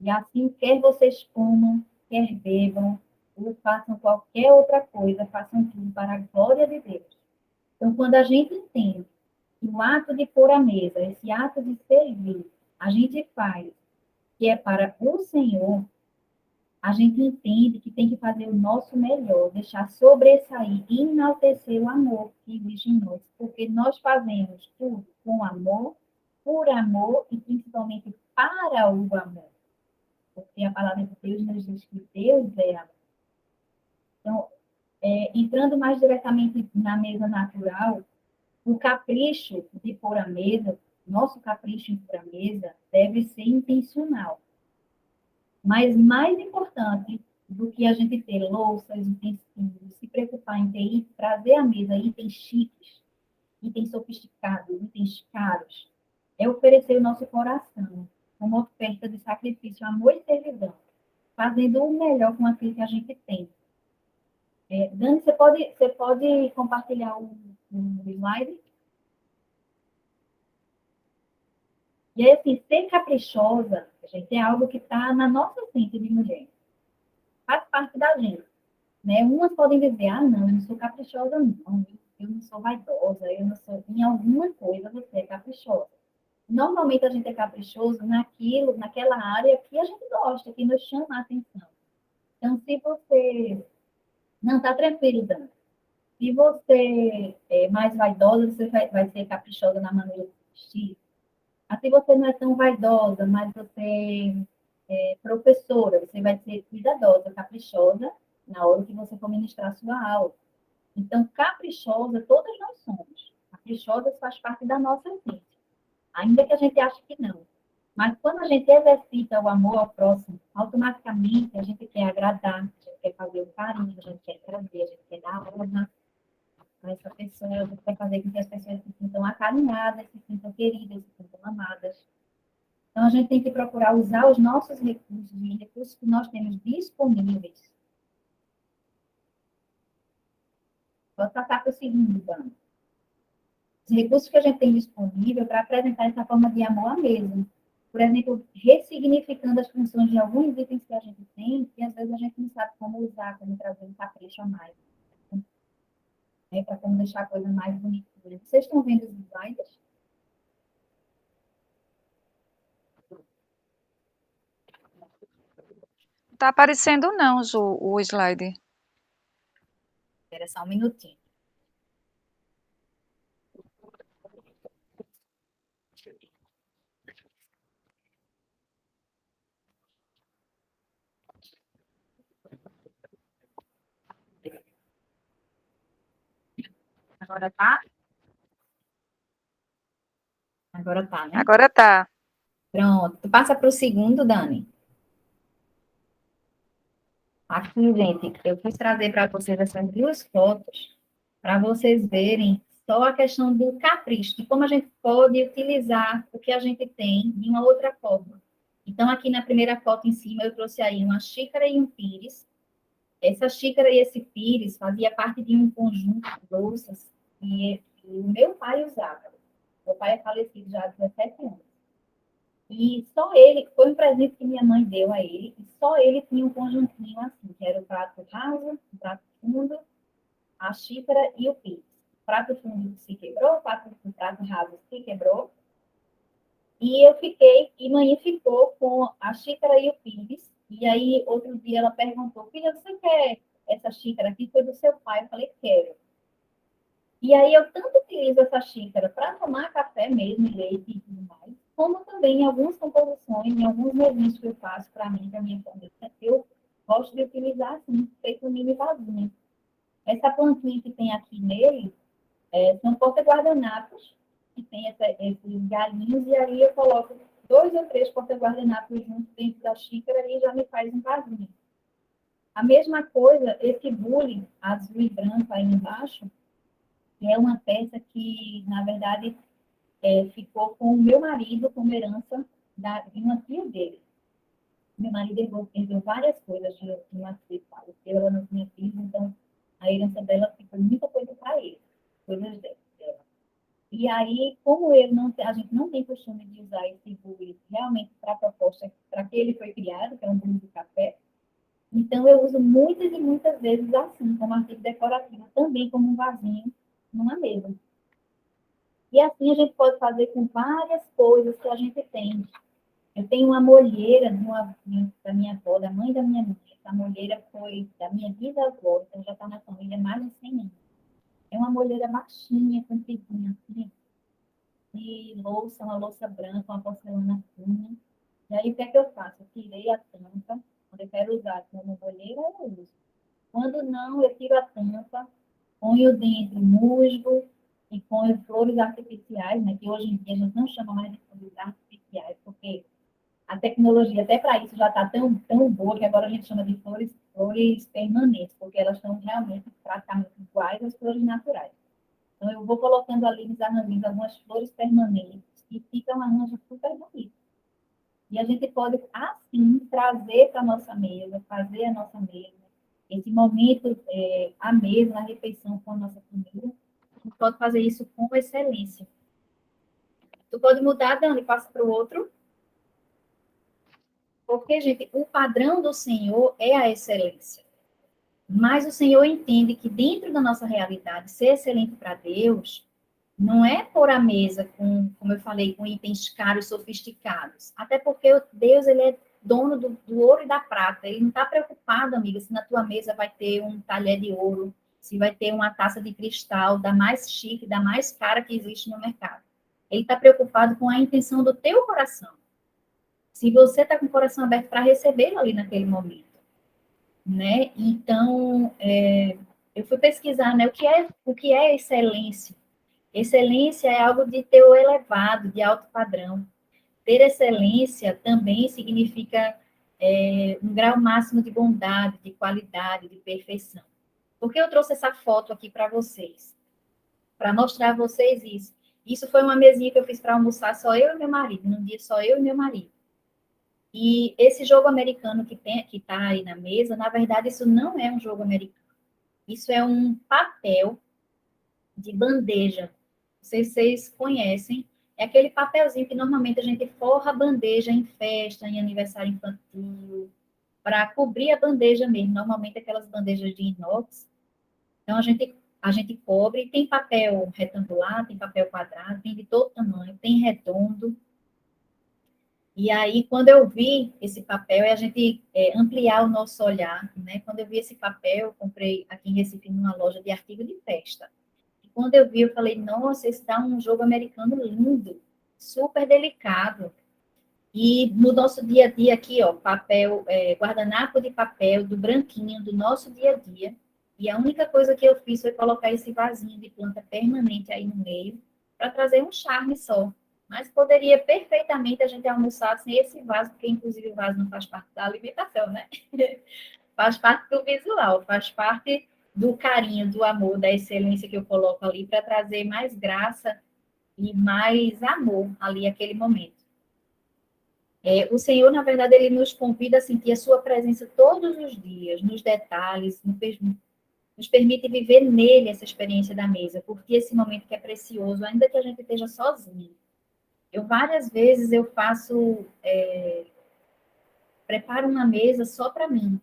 E assim, quer vocês comam, quer bebam, ou façam qualquer outra coisa, façam tudo para a glória de Deus. Então, quando a gente entende que o ato de pôr a mesa, esse ato de servir, a gente faz, que é para o Senhor, a gente entende que tem que fazer o nosso melhor, deixar sobressair e enaltecer o amor que existe em nós, porque nós fazemos tudo com amor, por amor e principalmente para o amor. Porque a palavra de Deus nos diz que Deus é amor. Então, entrando mais diretamente na mesa natural, o capricho de pôr a mesa, nosso capricho em pôr a mesa, deve ser intencional. Mas mais importante do que a gente ter louças, utensílios, se preocupar em ter, trazer à mesa itens chiques, itens sofisticados, itens caros, é oferecer o nosso coração como oferta de sacrifício, amor e servidão, fazendo o melhor com aquilo que a gente tem. Dani, você pode compartilhar o slide? E aí, assim, ser caprichosa, gente, é algo que está na nossa essência de mulher. Faz parte da gente. Né? Umas podem dizer, não, eu não sou caprichosa, não. Eu não sou vaidosa, eu não sou... Em alguma coisa você é caprichosa. Normalmente a gente é caprichoso naquela área que a gente gosta, que nos chama a atenção. Então, se você... Não, tá tranquilo, Dani. Se você é mais vaidosa, você vai ser caprichosa na maneira de vestir. Assim você não é tão vaidosa, mas você é professora, você vai ser cuidadosa, caprichosa, na hora que você for ministrar a sua aula. Então, caprichosa, todas nós somos. Caprichosas faz parte da nossa essência. Ainda que a gente ache que não. Mas quando a gente exercita o amor ao próximo, automaticamente a gente quer agradar, a gente quer fazer o carinho, a gente quer trazer, a gente quer dar honra para essa pessoa, a gente quer fazer com que as pessoas se sintam acarinhadas, se sintam queridas, se sintam amadas. Então, a gente tem que procurar usar os nossos recursos, os recursos que nós temos disponíveis. Pode passar para o segundo, Dani. Os recursos que a gente tem disponível para apresentar essa forma de amor à mesa. Por exemplo, ressignificando as funções de alguns itens que a gente tem, e às vezes a gente não sabe como usar, como trazer um capricho a mais. Né, para como deixar a coisa mais bonita. Vocês estão vendo os slides? Não está aparecendo não, Ju, o slide. Espera só um minutinho. Agora tá? Agora tá, né? Agora tá. Pronto. Tu passa para o segundo, Dani. Aqui, gente, eu quis trazer para vocês essas duas fotos, para vocês verem só a questão do capricho, de como a gente pode utilizar o que a gente tem de uma outra forma. Então, aqui na primeira foto em cima, eu trouxe aí uma xícara e um pires. Essa xícara e esse pires fazia parte de um conjunto de louças que o meu pai usava. Meu pai é falecido já há 17 anos. E só ele, foi um presente que minha mãe deu a ele, e só ele tinha um conjuntinho assim, que era o prato raso, o prato fundo, a xícara e o pires. O prato fundo se quebrou, o prato raso se quebrou. E eu fiquei, e mãe ficou com a xícara e o pires. E aí, outro dia, ela perguntou, filha, você quer essa xícara aqui? Foi do seu pai. Eu falei, quero. E aí, eu tanto utilizo essa xícara para tomar café mesmo, leite e tudo mais, como também em algumas composições, em alguns revistos que eu faço para mim, para minha família, eu gosto de utilizar assim, feito um mini vasinho. Essa plantinha que tem aqui nele São porta-guardanapos, que tem esses galinhos, e aí eu coloco 2 ou 3 porta-guardanapos juntos dentro da xícara e já me faz um vasinho. A mesma coisa, esse bule azul e branco aí embaixo, é uma peça que, na verdade, ficou com o meu marido como herança de uma tia dele. Meu marido herdou várias coisas de uma tia, ela não tinha filhos, então a herança dela ficou muita coisa para ele, coisas dela. E aí, como a gente não tem costume de usar esse bule realmente para a proposta para que ele foi criado, que é um bule de café, então eu uso muitas e muitas vezes assim, como artigo decorativo, também como um vasinho numa mesa. E assim a gente pode fazer com várias coisas que a gente tem. Eu tenho uma molheira da minha avó, da mãe da minha mãe. Essa molheira foi da minha bisavó, então já está na família há mais de 100 anos. É uma molheira baixinha, compridinha, assim, de louça, uma louça branca, uma porcelana fina. E aí, o que é que eu faço? Eu tirei a tampa. Quando eu quero usar como molheira, eu uso. Quando não, eu tiro a tampa, ponho dentro musgo e ponho flores artificiais, né? Que hoje em dia a gente não chama mais de flores artificiais, porque a tecnologia até para isso já está tão boa que agora a gente chama de flores permanentes, porque elas estão realmente praticamente iguais às flores naturais. Então, eu vou colocando ali nos arranjos algumas flores permanentes e fica um arranjo super bonito. E a gente pode, assim, trazer para a nossa mesa, fazer a nossa mesa, esse momento, a mesa, a refeição com a nossa família, a gente pode fazer isso com excelência. Tu pode mudar, Dani, passa para o outro. Porque, gente, o padrão do Senhor é a excelência. Mas o Senhor entende que dentro da nossa realidade, ser excelente para Deus não é pôr a mesa com, como eu falei, com itens caros, sofisticados. Até porque Deus, ele é dono do ouro e da prata. Ele não está preocupado, amiga, se na tua mesa vai ter um talher de ouro, se vai ter uma taça de cristal da mais chique, da mais cara que existe no mercado. Ele está preocupado com a intenção do teu coração. Se você está com o coração aberto para recebê-lo ali naquele momento, né? Então, eu fui pesquisar, né, o que é excelência. Excelência é algo de teu elevado, de alto padrão. Ter excelência também significa um grau máximo de bondade, de qualidade, de perfeição. Por que eu trouxe essa foto aqui para vocês? Para mostrar a vocês isso. Isso foi uma mesinha que eu fiz para almoçar só eu e meu marido, num dia só eu e meu marido. E esse jogo americano que está aí na mesa, na verdade, isso não é um jogo americano. Isso é um papel de bandeja. Vocês conhecem. É aquele papelzinho que normalmente a gente forra a bandeja em festa, em aniversário infantil, para cobrir a bandeja mesmo. Normalmente aquelas bandejas de inox. Então a gente cobre. Tem papel retangular, tem papel quadrado, tem de todo tamanho, tem redondo. E aí, quando eu vi esse papel, é a gente ampliar o nosso olhar, né? Quando eu vi esse papel, eu comprei aqui em Recife, numa loja de artigo de festa. E quando eu vi, eu falei, nossa, esse dá um jogo americano lindo, super delicado. E no nosso dia a dia aqui, ó, papel, guardanapo de papel, do branquinho, do nosso dia a dia. E a única coisa que eu fiz foi colocar esse vasinho de planta permanente aí no meio, para trazer um charme só. Mas poderia perfeitamente a gente almoçar sem esse vaso, porque inclusive o vaso não faz parte da alimentação, né? Faz parte do visual, faz parte do carinho, do amor, da excelência que eu coloco ali para trazer mais graça e mais amor ali naquele momento. O Senhor, na verdade, ele nos convida a sentir a sua presença todos os dias, nos detalhes, nos permite viver nele essa experiência da mesa, curtir esse momento que é precioso, ainda que a gente esteja sozinho. Várias vezes eu preparo uma mesa só para mim.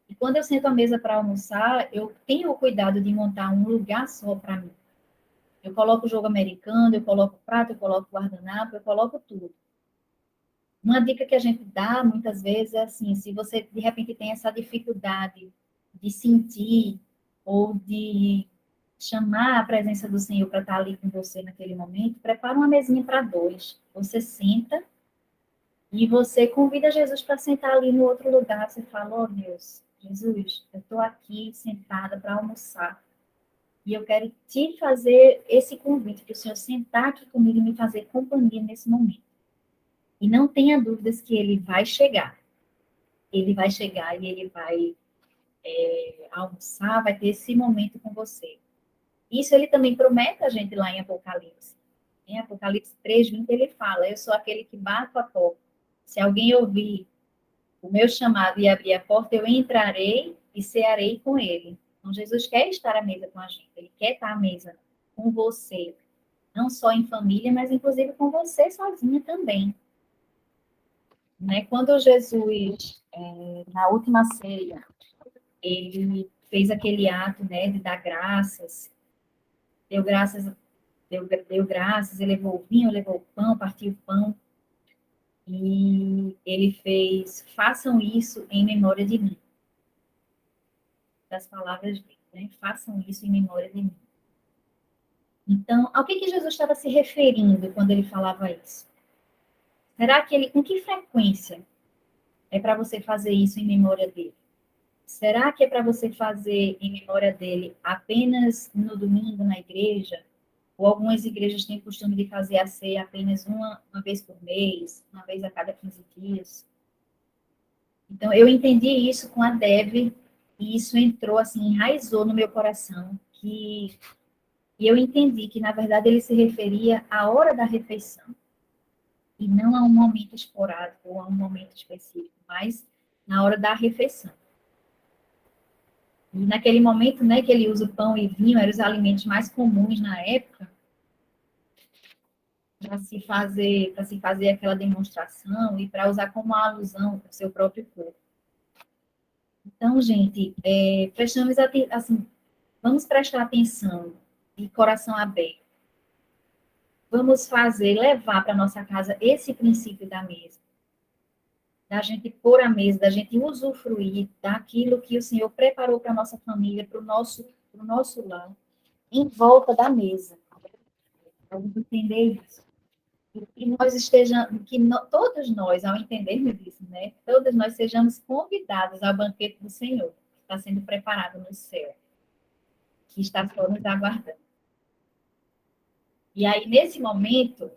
E quando eu sento à mesa para almoçar, eu tenho o cuidado de montar um lugar só para mim. Eu coloco o jogo americano, eu coloco o prato, eu coloco o guardanapo, eu coloco tudo. Uma dica que a gente dá muitas vezes é assim, se você de repente tem essa dificuldade de sentir ou de chamar a presença do Senhor para estar ali com você naquele momento, prepara uma mesinha para 2. Você senta e você convida Jesus para sentar ali no outro lugar. Você fala, ó Deus, Jesus, eu estou aqui sentada para almoçar. E eu quero te fazer esse convite, para o Senhor sentar aqui comigo e me fazer companhia nesse momento. E não tenha dúvidas que ele vai chegar. Ele vai chegar e ele vai almoçar, vai ter esse momento com você. Isso ele também promete a gente lá em Apocalipse. Em Apocalipse 3:20 ele fala, eu sou aquele que bato a porta. Se alguém ouvir o meu chamado e abrir a porta, eu entrarei e cearei com ele. Então, Jesus quer estar à mesa com a gente, ele quer estar à mesa com você, não só em família, mas inclusive com você sozinha também. Né? Quando Jesus, na última ceia, ele fez aquele ato, né, de dar graças, deu graças, ele levou o vinho, levou o pão, partiu o pão, e ele fez, façam isso em memória de mim. Das palavras dele, né? Façam isso em memória de mim. Então, ao que Jesus estava se referindo quando ele falava isso? Será que ele, com que frequência é para você fazer isso em memória dele? Será que é para você fazer em memória dele apenas no domingo na igreja? Ou algumas igrejas têm o costume de fazer a ceia apenas uma vez por mês, uma vez a cada 15 dias? Então, eu entendi isso com a Deb, e isso entrou, assim, enraizou no meu coração, e eu entendi que, na verdade, ele se referia à hora da refeição, e não a um momento esporádico, ou a um momento específico, mas na hora da refeição. E naquele momento, né, que ele usa o pão e vinho, eram os alimentos mais comuns na época, para se fazer aquela demonstração e para usar como alusão ao seu próprio corpo. Então, gente, assim, vamos prestar atenção e coração aberto. Vamos levar para nossa casa esse princípio da mesa. Da gente pôr a mesa, da gente usufruir daquilo que o Senhor preparou para a nossa família, para o nosso lar, em volta da mesa. Vamos entender isso. Que nós todos nós, ao entendermos isso, né? Todos nós sejamos convidados ao banquete do Senhor, que está sendo preparado no céu, que está só nos aguardando. E aí, nesse momento,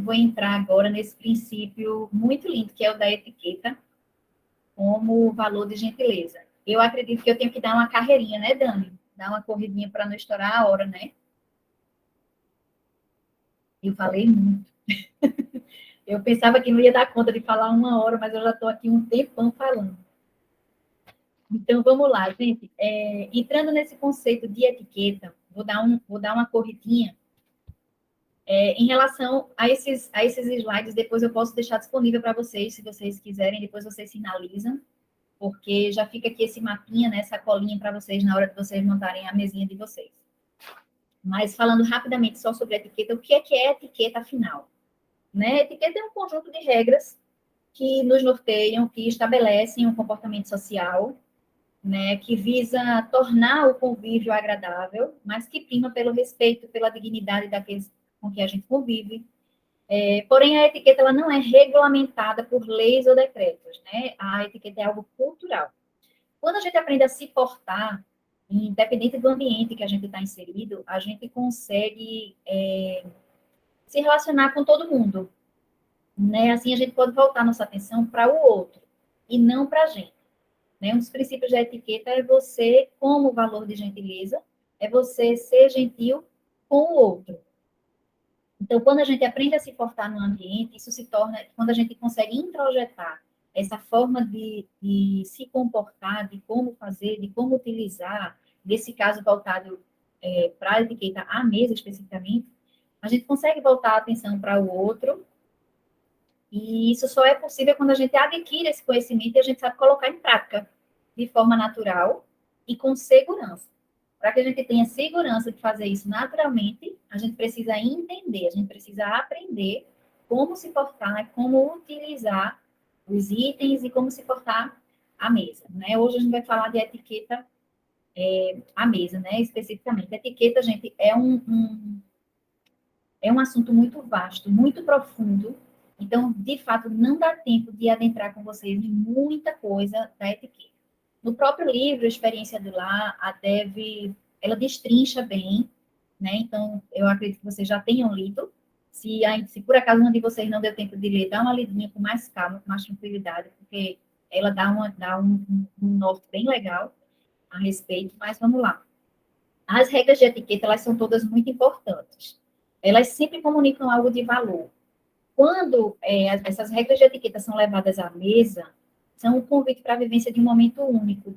vou entrar agora nesse princípio muito lindo, que é o da etiqueta, como valor de gentileza. Eu acredito que eu tenho que dar uma carreirinha, né, Dani? Dar uma corridinha para não estourar a hora, né? Eu falei muito. Eu pensava que não ia dar conta de falar 1 hora, mas eu já estou aqui um tempão falando. Então, vamos lá, gente. Entrando nesse conceito de etiqueta, vou dar uma corridinha. Em relação a esses slides, depois eu posso deixar disponível para vocês, se vocês quiserem, depois vocês sinalizam, porque já fica aqui esse mapinha, né, essa colinha para vocês na hora de vocês montarem a mesinha de vocês. Mas falando rapidamente só sobre a etiqueta, o que é etiqueta, afinal? Né? Etiqueta é um conjunto de regras que nos norteiam, que estabelecem um comportamento social, né, que visa tornar o convívio agradável, mas que prima pelo respeito, pela dignidade daqueles com que a gente convive. Porém, a etiqueta ela não é regulamentada por leis ou decretos, né? A etiqueta é algo cultural. Quando a gente aprende a se portar, independente do ambiente que a gente está inserido, a gente consegue se relacionar com todo mundo, né? Assim, a gente pode voltar nossa atenção para o outro e não para a gente. Né? Um dos princípios da etiqueta é você, como valor de gentileza, é você ser gentil com o outro. Então, quando a gente aprende a se portar no ambiente, isso se torna, quando a gente consegue introjetar essa forma de se comportar, de como fazer, de como utilizar, nesse caso voltado para a etiqueta à mesa especificamente, a gente consegue voltar a atenção para o outro, e isso só é possível quando a gente adquire esse conhecimento e a gente sabe colocar em prática de forma natural e com segurança. Para que a gente tenha segurança de fazer isso naturalmente, a gente precisa entender, a gente precisa aprender como se portar, como utilizar os itens e como se portar à mesa. Né? Hoje a gente vai falar de etiqueta à mesa, né? Especificamente. Etiqueta, gente, é um assunto muito vasto, muito profundo. Então, de fato, não dá tempo de adentrar com vocês em muita coisa da etiqueta. No próprio livro, Experiência do Lar, a Dev ela destrincha bem, né? Então, eu acredito que vocês já tenham lido. Se por acaso um de vocês não deu tempo de ler, dá uma lidinha com mais calma, com mais tranquilidade, porque ela dá um norte bem legal a respeito, mas vamos lá. As regras de etiqueta, elas são todas muito importantes. Elas sempre comunicam algo de valor. Quando essas regras de etiqueta são levadas à mesa, são um convite para a vivência de um momento único,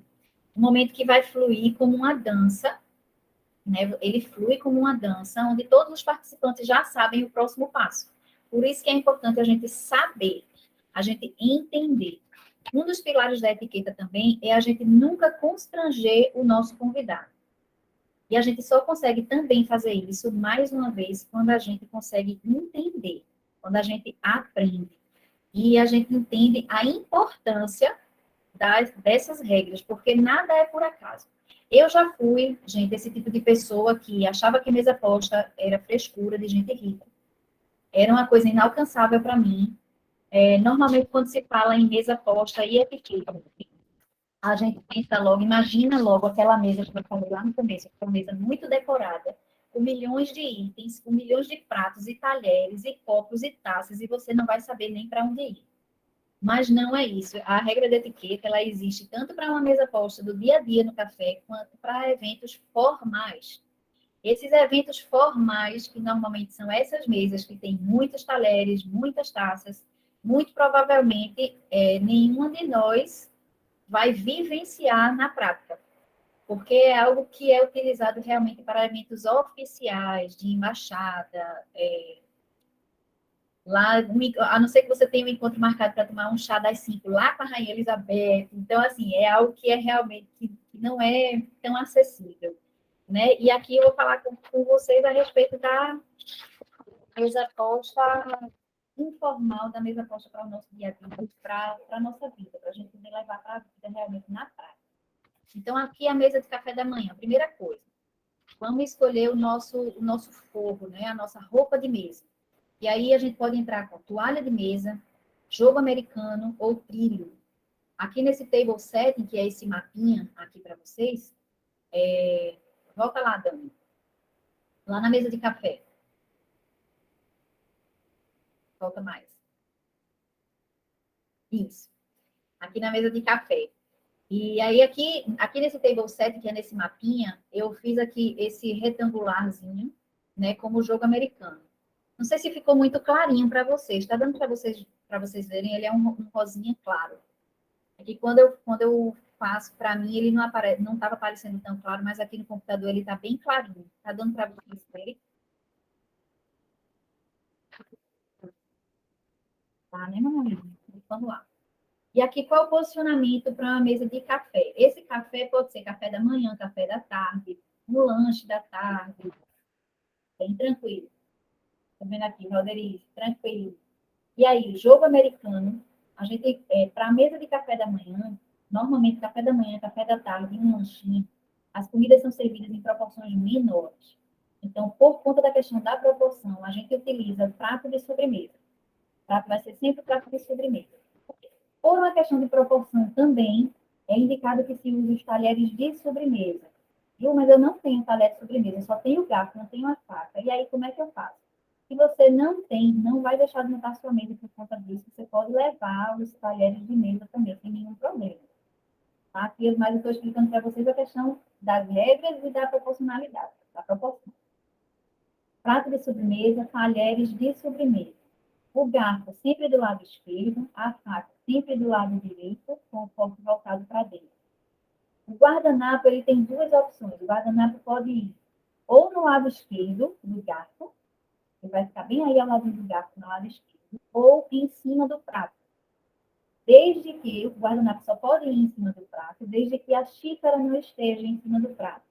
um momento que vai fluir como uma dança, né? Ele flui como uma dança, onde todos os participantes já sabem o próximo passo. Por isso que é importante a gente saber, a gente entender. Um dos pilares da etiqueta também é a gente nunca constranger o nosso convidado. E a gente só consegue também fazer isso, mais uma vez, quando a gente consegue entender, quando a gente aprende. E a gente entende a importância dessas regras, porque nada é por acaso. Eu já fui, gente, esse tipo de pessoa que achava que mesa posta era frescura de gente rica. Era uma coisa inalcançável para mim. Normalmente, quando se fala em mesa posta e etiqueta, a gente pensa logo, imagina logo aquela mesa que eu falei lá no começo, uma mesa muito decorada, com milhões de itens, com milhões de pratos e talheres e copos e taças, e você não vai saber nem para onde ir. Mas não é isso. A regra de etiqueta, ela existe tanto para uma mesa posta do dia a dia no café, quanto para eventos formais. Esses eventos formais, que normalmente são essas mesas que têm muitos talheres, muitas taças, muito provavelmente nenhuma de nós vai vivenciar na prática, porque é algo que é utilizado realmente para eventos oficiais, de embaixada, lá, a não ser que você tenha um encontro marcado para tomar um chá das 5 lá com a Rainha Elizabeth. Então, assim, é algo que é realmente que não é tão acessível, né? E aqui eu vou falar com vocês a respeito da mesa posta informal, da mesa posta para o nosso dia a dia, para a nossa vida, para a gente poder levar para a vida realmente na prática. Então, aqui a mesa de café da manhã, primeira coisa, vamos escolher o nosso forro, né? A nossa roupa de mesa. E aí a gente pode entrar com toalha de mesa, jogo americano ou trilho. Aqui nesse table setting, que é esse mapinha aqui para vocês, volta lá, Dani. Lá na mesa de café. Volta mais. Isso. Aqui na mesa de café. E aí aqui nesse table setting, que é nesse mapinha, eu fiz aqui esse retangularzinho, né, como jogo americano. Não sei se ficou muito clarinho para vocês. Está dando para vocês verem, ele é um rosinha claro. Aqui, quando eu faço, para mim, ele não estava aparecendo tão claro, mas aqui no computador ele está bem clarinho. Está dando para vocês verem? Tá, né, meu amigo? Vamos lá. E aqui, qual é o posicionamento para uma mesa de café? Esse café pode ser café da manhã, café da tarde, um lanche da tarde. Bem tranquilo. Tá vendo aqui, Valderice? Tranquilo. E aí, jogo americano, a gente, para a mesa de café da manhã, normalmente café da manhã, café da tarde e um lanchinho, as comidas são servidas em proporções menores. Então, por conta da questão da proporção, a gente utiliza prato de sobremesa. O prato vai ser sempre prato de sobremesa. Por uma questão de proporção também, é indicado que se use os talheres de sobremesa. Viu? Mas eu não tenho talher de sobremesa, eu só tenho garfo, não tenho a faca. E aí, como é que eu faço? Se você não tem, não vai deixar de montar sua mesa por conta disso, você pode levar os talheres de mesa também, sem nenhum problema. Tá? Aqui, mas eu estou explicando para vocês a questão das regras e da proporcionalidade, da proporção. Prato de sobremesa, talheres de sobremesa. O garfo sempre do lado esquerdo, a faca sempre do lado direito, com o fork voltado para dentro. O guardanapo, ele tem duas opções. O guardanapo pode ir ou no lado esquerdo do garfo, ele vai ficar bem aí ao lado do garfo, no lado esquerdo, ou em cima do prato. Desde que o guardanapo só pode ir em cima do prato, desde que a xícara não esteja em cima do prato.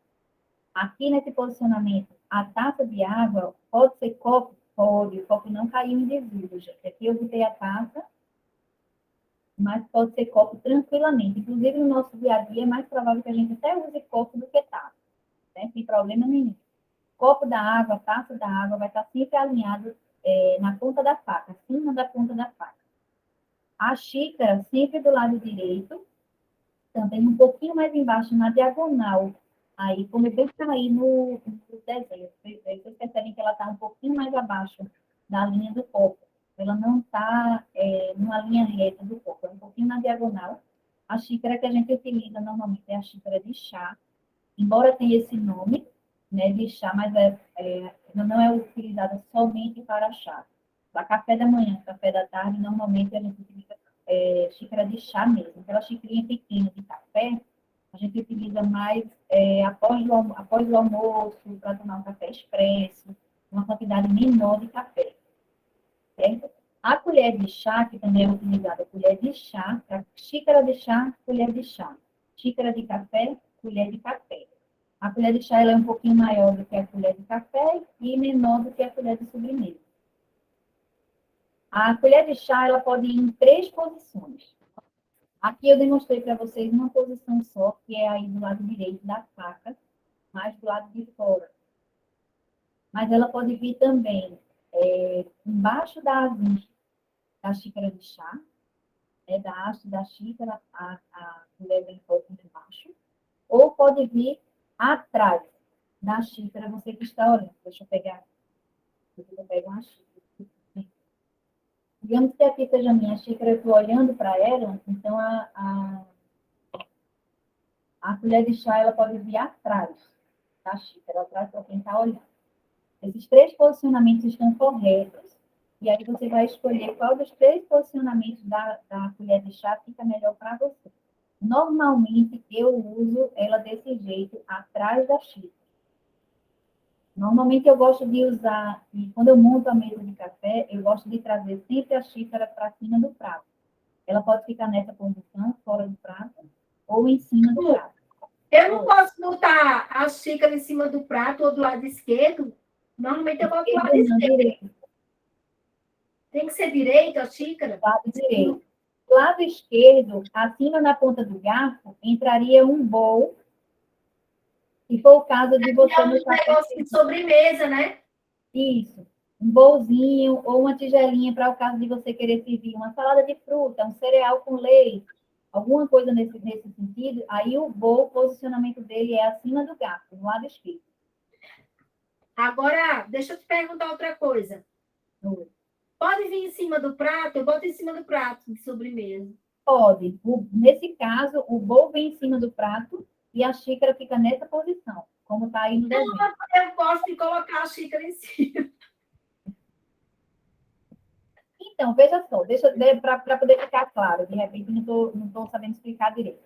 Aqui nesse posicionamento, a taça de água pode ser copo? Pode, o copo não caiu em desvio, gente. Aqui eu botei a taça, mas pode ser copo tranquilamente. Inclusive, no nosso dia a dia, é mais provável que a gente até use copo do que taça, né? Sem problema nenhum. Copo da água, taça da água, vai estar sempre alinhado na ponta da faca, acima da ponta da faca. A xícara sempre do lado direito, também um pouquinho mais embaixo, na diagonal Aí, como bem está aí no desenho, vocês percebem que ela está um pouquinho mais abaixo da linha do copo. Ela não está numa linha reta do copo, é um pouquinho na diagonal. A xícara que a gente utiliza normalmente é a xícara de chá, embora tenha esse nome, né, de chá, mas não é utilizada somente para chá. Para café da manhã, café da tarde, normalmente a gente utiliza xícara de chá mesmo. Aquela xicrinha pequena de café, a gente utiliza mais após o almoço, para tomar um café expresso, uma quantidade menor de café. Certo? A colher de chá, que também é utilizada, colher de chá, xícara de chá, colher de chá. Xícara de café, colher de café. A colher de chá ela é um pouquinho maior do que a colher de café e menor do que a colher de sobremesa. A colher de chá ela pode ir em 3 posições. Aqui eu demonstrei para vocês uma posição só, que é aí do lado direito da faca, mais do lado de fora. Mas ela pode vir também embaixo da asinha da xícara de chá, da haste da xícara, a colher vem um pouquinho embaixo, ou pode vir atrás da xícara, você que está olhando. Deixa eu pegar uma xícara. Digamos que aqui seja a minha xícara, eu estou olhando para ela, então a colher de chá ela pode vir atrás da xícara, atrás para quem está olhando. Esses 3 posicionamentos estão corretos, e aí você vai escolher qual dos 3 posicionamentos da colher de chá fica melhor para você. Normalmente, eu uso ela desse jeito, atrás da xícara. Normalmente, eu gosto de usar, e quando eu monto a mesa de café, eu gosto de trazer sempre a xícara para cima do prato. Ela pode ficar nessa posição, fora do prato, ou em cima do prato. Eu não posso botar a xícara em cima do prato ou do lado esquerdo. Normalmente eu boto do lado esquerdo. Direito. Tem que ser direito a xícara? Lado direito. Do lado esquerdo, acima na ponta do garfo, entraria um bowl. Se for o caso de você... É um negócio de sobremesa, né? Isso. Um bowlzinho ou uma tigelinha para o caso de você querer servir uma salada de fruta, um cereal com leite, alguma coisa nesse sentido. Aí o bowl, o posicionamento dele é acima do garfo, no lado esquerdo. Agora, deixa eu te perguntar outra coisa. Pode vir em cima do prato? Eu boto em cima do prato de sobremesa. Pode. Nesse caso, o bowl vem em cima do prato e a xícara fica nessa posição, como está aí no desenho. Eu gosto de colocar a xícara em cima. Então, veja só, para poder ficar claro, de repente não estou sabendo explicar direito.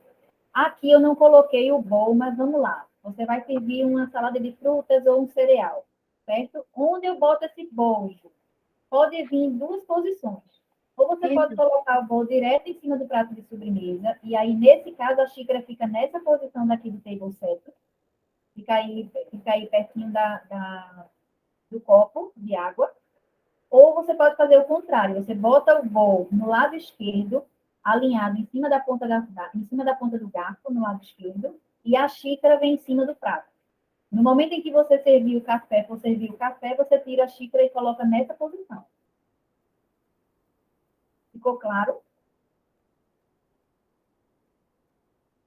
Aqui eu não coloquei o bowl, mas vamos lá. Você vai servir uma salada de frutas ou um cereal, certo? Onde eu boto esse bowl? Pode vir em 2 posições. Ou você pode colocar o bowl direto em cima do prato de sobremesa, e aí, nesse caso, a xícara fica nessa posição daqui do table set, fica aí pertinho do copo de água. Ou você pode fazer o contrário, você bota o bowl no lado esquerdo, alinhado em cima da ponta do garfo, no lado esquerdo, e a xícara vem em cima do prato. No momento em que você servir o café, você tira a xícara e coloca nessa posição. Ficou claro?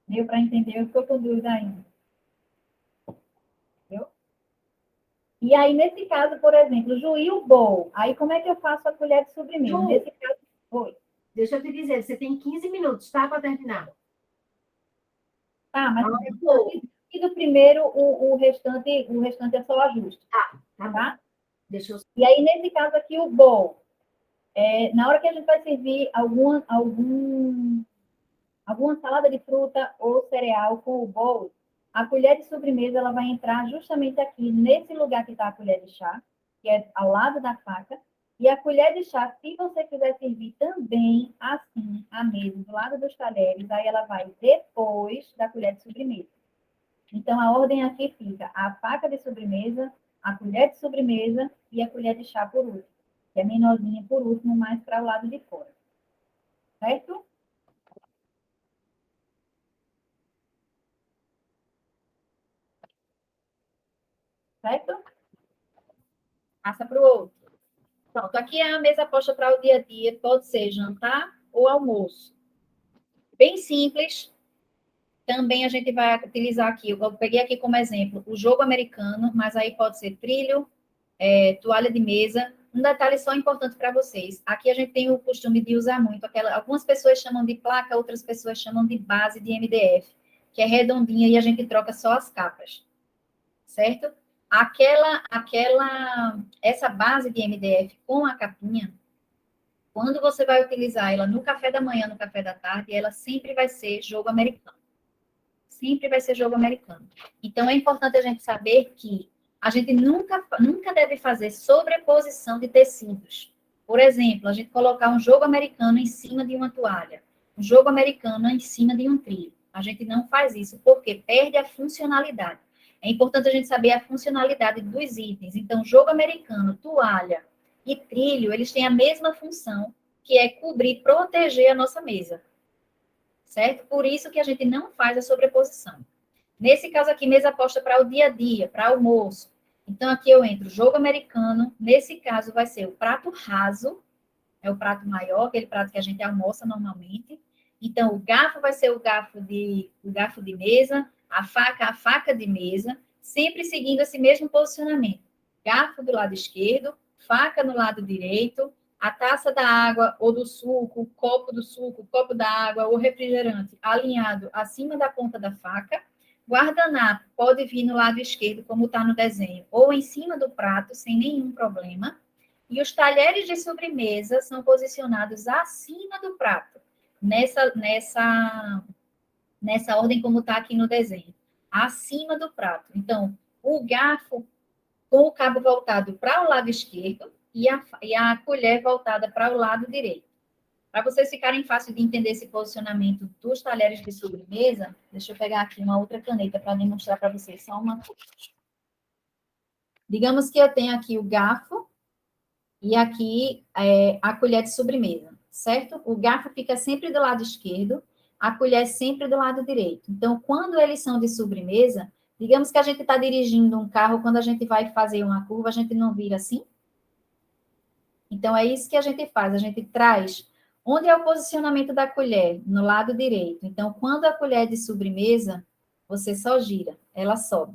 Deu para entender? Eu estou com dúvida ainda. Entendeu? E aí, nesse caso, por exemplo, Juí o bowl. Aí, como é que eu faço a colher de sobremesa? Ju, Nesse caso, foi. Deixa eu te dizer, você tem 15 minutos, tá? Para terminar. Tá, mas e do primeiro, o restante é só ajuste. Tá? Deixa eu... E aí, nesse caso aqui, o bowl. Na hora que a gente vai servir alguma salada de fruta ou cereal com o bowl, a colher de sobremesa ela vai entrar justamente aqui, nesse lugar que está a colher de chá, que é ao lado da faca. E a colher de chá, se você quiser servir também assim, à mesa, do lado dos talheres, aí ela vai depois da colher de sobremesa. Então, a ordem aqui fica a faca de sobremesa, a colher de sobremesa e a colher de chá por último. Que é menorzinha por último, mais para o lado de fora. Certo? Certo? Passa para o outro. Pronto, aqui é a mesa posta para o dia a dia, pode ser jantar ou almoço. Bem simples, Também a gente vai utilizar aqui, eu peguei aqui como exemplo o jogo americano, mas aí pode ser trilho, toalha de mesa. Um detalhe só importante para vocês. Aqui a gente tem o costume de usar muito algumas pessoas chamam de placa, outras pessoas chamam de base de MDF, que é redondinha e a gente troca só as capas, certo? Essa base de MDF com a capinha, quando você vai utilizar ela no café da manhã, no café da tarde, ela sempre vai ser jogo americano. Sempre vai ser jogo americano. Então, é importante a gente saber que a gente nunca deve fazer sobreposição de tecidos. Por exemplo, a gente colocar um jogo americano em cima de uma toalha, um jogo americano em cima de um trilho. A gente não faz isso, porque perde a funcionalidade. É importante a gente saber a funcionalidade dos itens. Então, jogo americano, toalha e trilho, eles têm a mesma função, que é cobrir, proteger a nossa mesa. Certo? Por isso que a gente não faz a sobreposição. Nesse caso aqui, mesa posta para o dia a dia, para almoço. Então, aqui eu entro jogo americano. Nesse caso, vai ser o prato raso, é o prato maior, aquele prato que a gente almoça normalmente. Então, o garfo vai ser o garfo de mesa, a faca de mesa, sempre seguindo esse mesmo posicionamento. Garfo do lado esquerdo, faca no lado direito, a taça da água ou do suco, o copo da água ou refrigerante alinhado acima da ponta da faca. Guardanapo pode vir no lado esquerdo, como está no desenho, ou em cima do prato, sem nenhum problema. E os talheres de sobremesa são posicionados acima do prato, nessa ordem como está aqui no desenho, acima do prato. Então, o garfo com o cabo voltado para o lado esquerdo e a colher voltada para o lado direito. Para vocês ficarem fácil de entender esse posicionamento dos talheres de sobremesa, deixa eu pegar aqui uma outra caneta para demonstrar para vocês só uma coisa. Digamos que eu tenho aqui o garfo e aqui a colher de sobremesa, certo? O garfo fica sempre do lado esquerdo, a colher sempre do lado direito. Então, quando eles são de sobremesa, digamos que a gente está dirigindo um carro, quando a gente vai fazer uma curva, a gente não vira assim? Então, é isso que a gente faz, a gente traz onde é o posicionamento da colher, no lado direito. Então, quando a colher é de sobremesa, você só gira, ela sobe,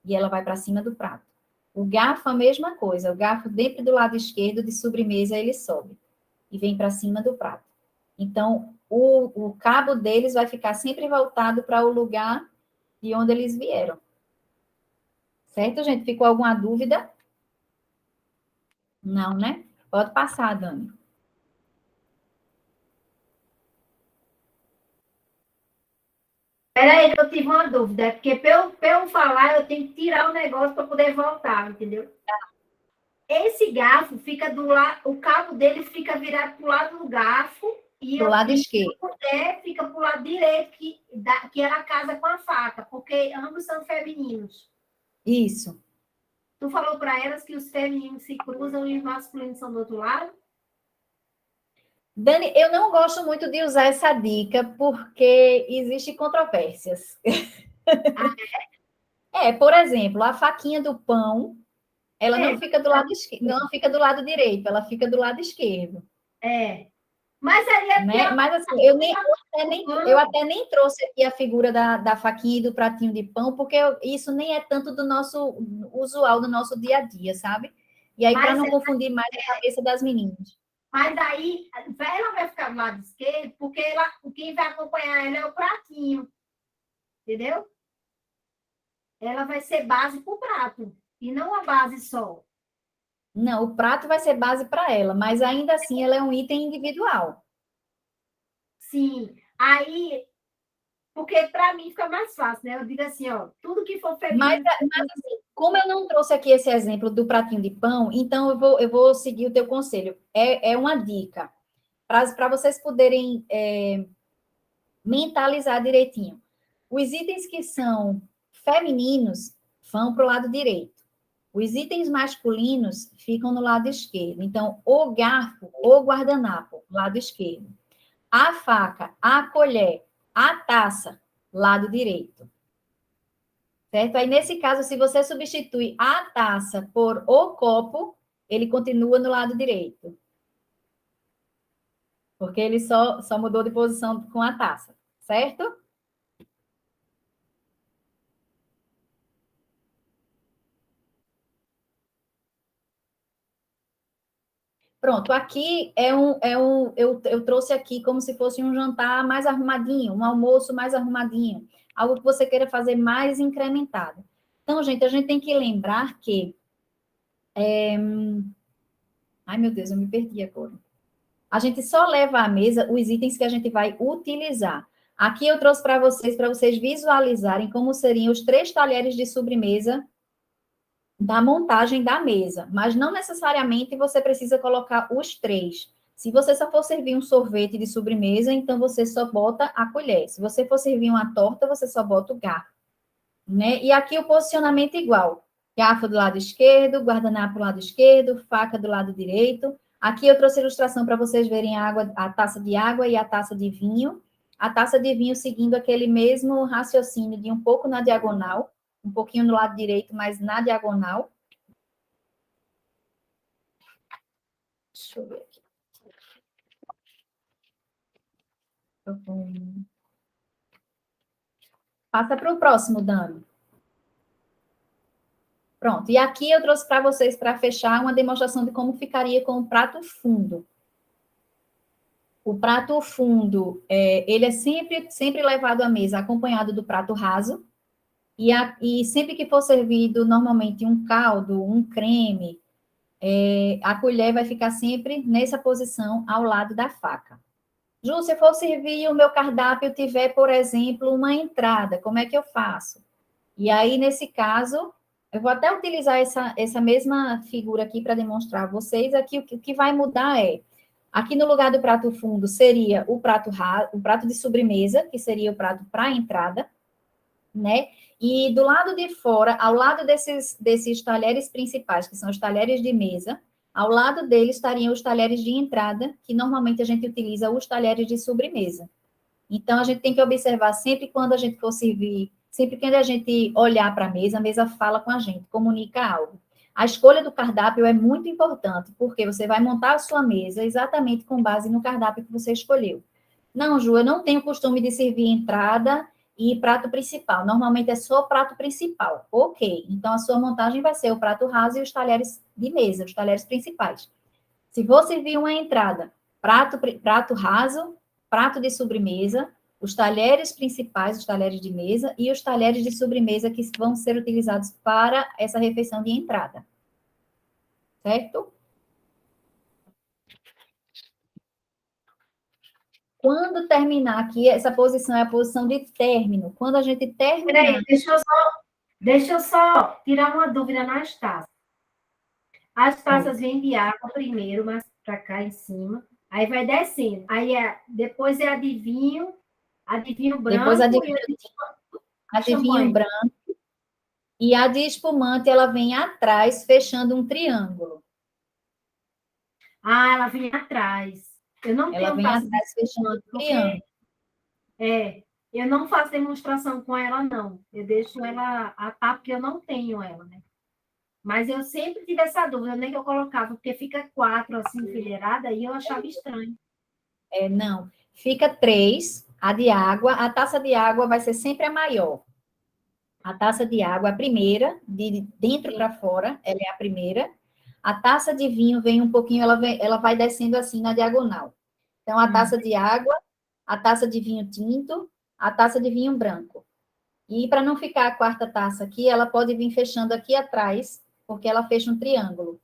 e ela vai para cima do prato. O garfo, a mesma coisa, o garfo dentro do lado esquerdo de sobremesa, ele sobe, e vem para cima do prato. Então, o cabo deles vai ficar sempre voltado para o lugar de onde eles vieram. Certo, gente? Ficou alguma dúvida? Não, né? Pode passar, Dani. Peraí, que eu tive uma dúvida. É porque para eu falar, eu tenho que tirar o negócio para poder voltar, entendeu? Esse garfo fica do lado, o cabo dele fica virado para o lado do garfo e Do lado esquerdo. a colher fica para o lado direito, que ela casa com a faca, porque ambos são femininos. Isso. Tu falou para elas que os femininos se cruzam e os masculinos são do outro lado? Dani, eu não gosto muito de usar essa dica porque existem controvérsias. Por exemplo, a faquinha do pão, ela não fica do lado esquerdo, não fica do lado direito, ela fica do lado esquerdo. Mas aí é né? Mas assim, eu até nem trouxe aqui a figura da faquinha e do pratinho de pão, porque isso nem é tanto do nosso usual, do nosso dia a dia, sabe? E aí, para não confundir mais a cabeça das meninas. Mas aí, ela vai ficar do lado esquerdo, porque quem vai acompanhar ela é o pratinho. Entendeu? Ela vai ser base para o prato, e não a base só. Não, o prato vai ser base para ela, mas ainda assim ela é um item individual. Sim. Aí, porque para mim fica mais fácil, né? Eu digo assim, ó, tudo que for feminino... Mas assim, como eu não trouxe aqui esse exemplo do pratinho de pão, então eu vou seguir o teu conselho. É uma dica para vocês poderem mentalizar direitinho. Os itens que são femininos vão para o lado direito. Os itens masculinos ficam no lado esquerdo. Então, o garfo, o guardanapo, lado esquerdo. A faca, a colher, a taça, lado direito. Certo? Aí, nesse caso, se você substitui a taça por o copo, ele continua no lado direito. Porque ele só mudou de posição com a taça, certo? Pronto, aqui eu trouxe aqui como se fosse um jantar mais arrumadinho, um almoço mais arrumadinho, algo que você queira fazer mais incrementado. Então, gente, a gente tem que lembrar que... Ai, meu Deus, eu me perdi agora. A gente só leva à mesa os itens que a gente vai utilizar. Aqui eu trouxe para vocês visualizarem como seriam os 3 talheres de sobremesa da montagem da mesa, mas não necessariamente você precisa colocar os 3. Se você só for servir um sorvete de sobremesa, então você só bota a colher. Se você for servir uma torta, você só bota o garfo, né? E aqui o posicionamento é igual. Garfo do lado esquerdo, guardanapo do lado esquerdo, faca do lado direito. Aqui eu trouxe a ilustração para vocês verem a taça de água e a taça de vinho. A taça de vinho seguindo aquele mesmo raciocínio de um pouco na diagonal, um pouquinho no lado direito, mas na diagonal. Deixa eu ver aqui. Passa para o próximo, Dani. Pronto, e aqui eu trouxe para vocês, para fechar, uma demonstração de como ficaria com o prato fundo. O prato fundo, ele é sempre levado à mesa acompanhado do prato raso, e sempre que for servido, normalmente, um caldo, um creme, a colher vai ficar sempre nessa posição ao lado da faca. Ju, se eu for servir o meu cardápio tiver, por exemplo, uma entrada, como é que eu faço? E aí, nesse caso, eu vou até utilizar essa mesma figura aqui para demonstrar a vocês. Aqui, o que vai mudar aqui no lugar do prato fundo, seria o prato de sobremesa, que seria o prato para entrada, né? E do lado de fora, ao lado desses talheres principais, que são os talheres de mesa, ao lado deles estariam os talheres de entrada, que normalmente a gente utiliza os talheres de sobremesa. Então, a gente tem que observar sempre quando a gente for servir, sempre que a gente olhar para a mesa fala com a gente, comunica algo. A escolha do cardápio é muito importante, porque você vai montar a sua mesa exatamente com base no cardápio que você escolheu. Não, Ju, eu não tenho costume de servir entrada e prato principal. Normalmente é só prato principal. Ok, então a sua montagem vai ser o prato raso e os talheres de mesa, os talheres principais. Se for servir uma entrada, prato raso, prato de sobremesa, os talheres principais, os talheres de mesa e os talheres de sobremesa que vão ser utilizados para essa refeição de entrada. Certo? Quando terminar aqui, essa posição é a posição de término. Quando a gente terminar... Peraí, deixa eu só tirar uma dúvida nas taças. As taças vêm de água primeiro, mas para cá em cima. Aí vai descendo. Aí depois é a de vinho branco. Depois a de vinho branco. E a de espumante, ela vem atrás, fechando um triângulo. Ah, ela vem atrás. Eu não Ela tenho vem atrás, fechando um triângulo. Eu não faço demonstração com ela, não. Eu deixo ela porque eu não tenho ela, né? Mas eu sempre tive essa dúvida, nem que eu colocava, porque fica 4 assim, enfileirada, e eu achava estranho. Não, fica 3, a de água, a taça de água vai ser sempre a maior. A taça de água, a primeira, de dentro para fora, ela é a primeira. A taça de vinho vem um pouquinho, ela vai descendo assim na diagonal. Então, a taça de água, a taça de vinho tinto, a taça de vinho branco. E para não ficar a quarta taça aqui, ela pode vir fechando aqui atrás, porque ela fecha um triângulo.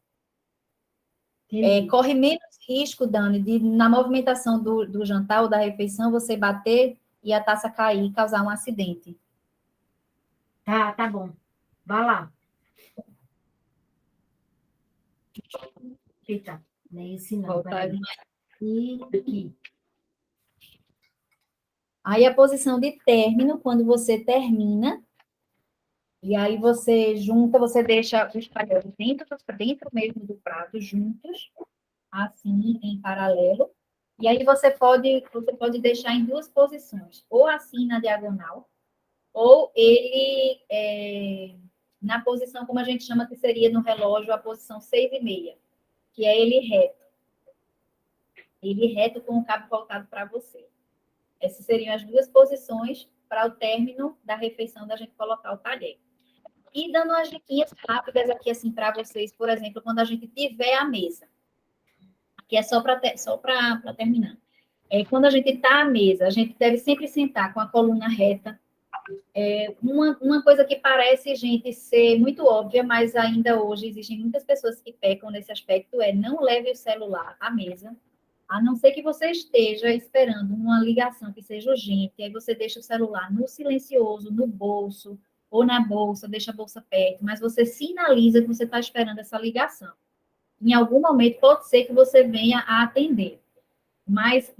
Corre menos risco, Dani, na movimentação do jantar ou da refeição, você bater e a taça cair e causar um acidente. Tá bom. Vai lá. Eita, nem esse não. E aqui. Aí a posição de término, quando você termina, e aí você junta, você deixa os talheres dentro mesmo do prato, juntos, assim, em paralelo. E aí você pode deixar em 2 posições, ou assim na diagonal, ou ele na posição, como a gente chama, que seria no relógio, a posição 6,5, que é ele reto. Ele reto com o cabo voltado para você. Essas seriam as 2 posições para o término da refeição, da gente colocar o talher. E dando umas diquinhas rápidas aqui, assim, para vocês, por exemplo, quando a gente tiver a mesa. que é só para terminar. Quando a gente está à mesa, a gente deve sempre sentar com a coluna reta. Uma coisa que parece, gente, ser muito óbvia, mas ainda hoje existem muitas pessoas que pecam nesse aspecto, não leve o celular à mesa, a não ser que você esteja esperando uma ligação que seja urgente, aí você deixa o celular no silencioso, no bolso, ou na bolsa, deixa a bolsa perto, mas você sinaliza que você está esperando essa ligação. Em algum momento, pode ser que você venha a atender. Mas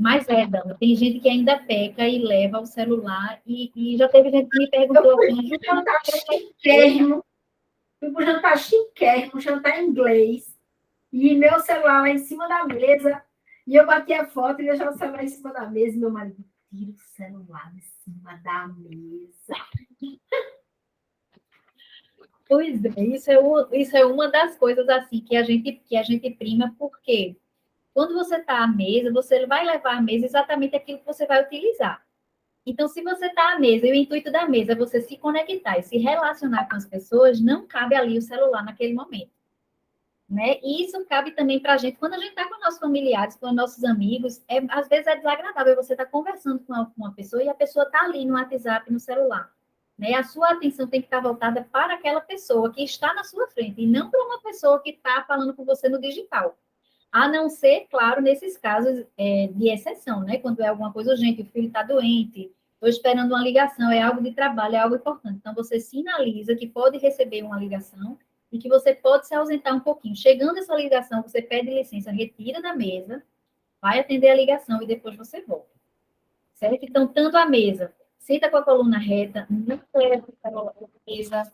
Dana, tem gente que ainda peca e leva o celular, e já teve gente que me perguntou assim, fui pro jantar chiquérrimo, jantar em inglês, e meu celular lá em cima da mesa, e eu bati a foto e deixava o celular em cima da mesa, e meu marido, tira o celular em cima da mesa. Pois é, isso é uma das coisas assim que a gente prima, porque quando você está à mesa, você vai levar à mesa exatamente aquilo que você vai utilizar. Então, se você está à mesa e o intuito da mesa é você se conectar e se relacionar com as pessoas, não cabe ali o celular naquele momento. Né? E isso cabe também para a gente, quando a gente está com nossos familiares, com nossos amigos, às vezes é desagradável você estar conversando com uma pessoa e a pessoa está ali no WhatsApp, no celular. Né? A sua atenção tem que estar voltada para aquela pessoa que está na sua frente, e não para uma pessoa que está falando com você no digital. A não ser, claro, nesses casos de exceção, né? Quando é alguma coisa urgente, o filho está doente, estou esperando uma ligação, é algo de trabalho, é algo importante. Então, você sinaliza que pode receber uma ligação e que você pode se ausentar um pouquinho. Chegando essa ligação, você pede licença, retira da mesa, vai atender a ligação e depois você volta. Certo? Então, tanto a mesa, senta com a coluna reta, não leva a mesa.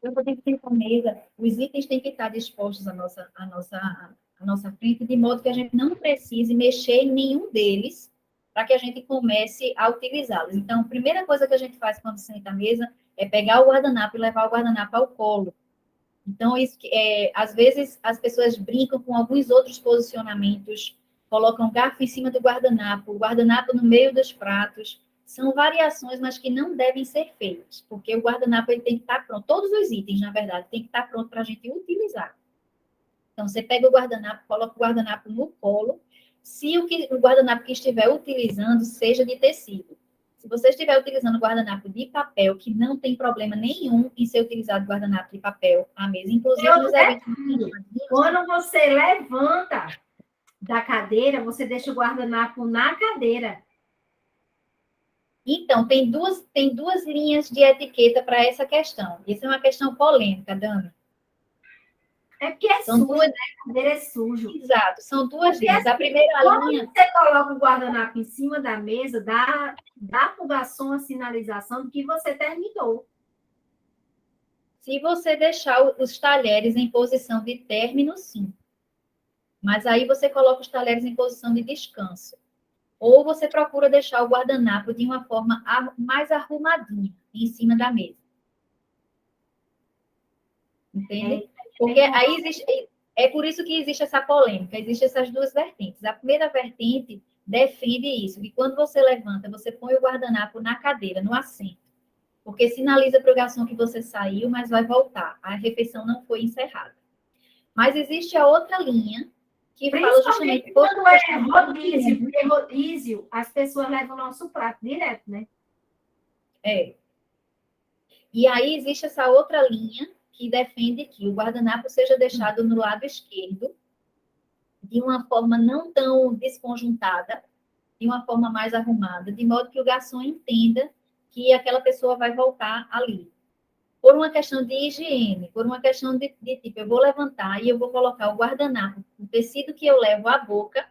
Quando tem que sentar a mesa, os itens têm que estar dispostos à nossa frente, de modo que a gente não precise mexer em nenhum deles para que a gente comece a utilizá-los. Então, a primeira coisa que a gente faz quando senta à mesa é pegar o guardanapo e levar o guardanapo ao colo. Então, às vezes, as pessoas brincam com alguns outros posicionamentos, colocam o garfo em cima do guardanapo, o guardanapo no meio dos pratos. São variações, mas que não devem ser feitas, porque o guardanapo ele tem que estar pronto. Todos os itens, na verdade, tem que estar pronto para a gente utilizar. Então, você pega o guardanapo, coloca o guardanapo no colo. Se o guardanapo que estiver utilizando seja de tecido. Se você estiver utilizando guardanapo de papel, que não tem problema nenhum em ser utilizado guardanapo de papel à mesa, inclusive nos eventos. Quando você levanta da cadeira, você deixa o guardanapo na cadeira. Então, tem duas linhas de etiqueta para essa questão. Isso é uma questão polêmica, Dani. É porque é sujo, né? A cadeira é sujo. Exato, são duas linhas. A primeira linha... Quando você coloca o guardanapo em cima da mesa, dá para o garçom a sinalização de que você terminou. Se você deixar os talheres em posição de término, sim. Mas aí você coloca os talheres em posição de descanso. Ou você procura deixar o guardanapo de uma forma mais arrumadinha em cima da mesa. Entende? Porque aí existe... É por isso que existe essa polêmica, existem essas duas vertentes. A primeira vertente defende isso, que quando você levanta, você põe o guardanapo na cadeira, no assento, porque sinaliza para o garçom que você saiu, mas vai voltar. A refeição não foi encerrada. Mas existe a outra linha, que fala justamente... Quando é rodízio, porque rodízio, as pessoas levam o nosso prato direto, né? E aí existe essa outra linha, que defende que o guardanapo seja deixado no lado esquerdo, de uma forma não tão desconjuntada, de uma forma mais arrumada, de modo que o garçom entenda que aquela pessoa vai voltar ali. Por uma questão de higiene, por uma questão de tipo, eu vou levantar e eu vou colocar o guardanapo, o tecido que eu levo à boca,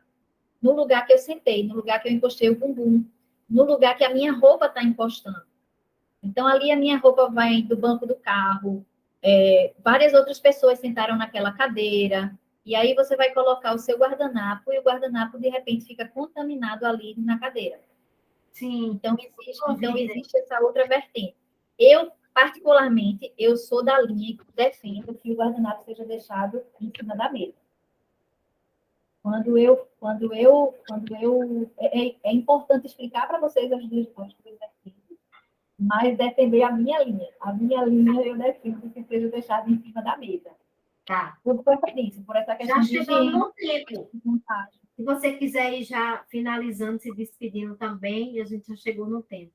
no lugar que eu sentei, no lugar que eu encostei o bumbum, no lugar que a minha roupa está encostando. Então, ali a minha roupa vai do banco do carro, várias outras pessoas sentaram naquela cadeira, e aí você vai colocar o seu guardanapo, e o guardanapo, de repente, fica contaminado ali na cadeira. Sim. Então, existe essa outra vertente. Eu, particularmente, eu sou da linha que defendo que o guardanapo seja deixado em cima da mesa. É importante explicar para vocês as duas vertentes, mas defender a minha linha. A minha linha eu defendo que seja deixado em cima da mesa. Tá. Por essa questão Já de chegamos no tempo. vontade. Se você quiser ir já finalizando, se despedindo também, a gente já chegou no tempo.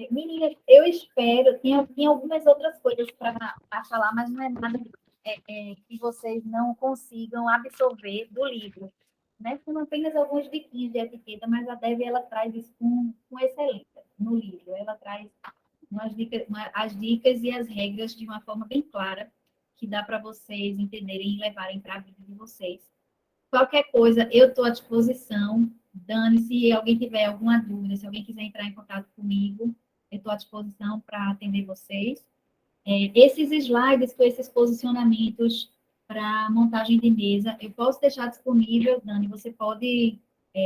Meninas, eu espero, tem algumas outras coisas para falar, mas não é nada que vocês não consigam absorver do livro. Né? São apenas alguns diquinhos de etiqueta, mas a Debbie ela traz isso com excelência no livro. Ela traz as dicas e as regras de uma forma bem clara, que dá para vocês entenderem e levarem para a vida de vocês. Qualquer coisa, eu estou à disposição. Dani, se alguém tiver alguma dúvida, se alguém quiser entrar em contato comigo, eu estou à disposição para atender vocês. Esses slides com esses posicionamentos para montagem de mesa, eu posso deixar disponível, Dani, você pode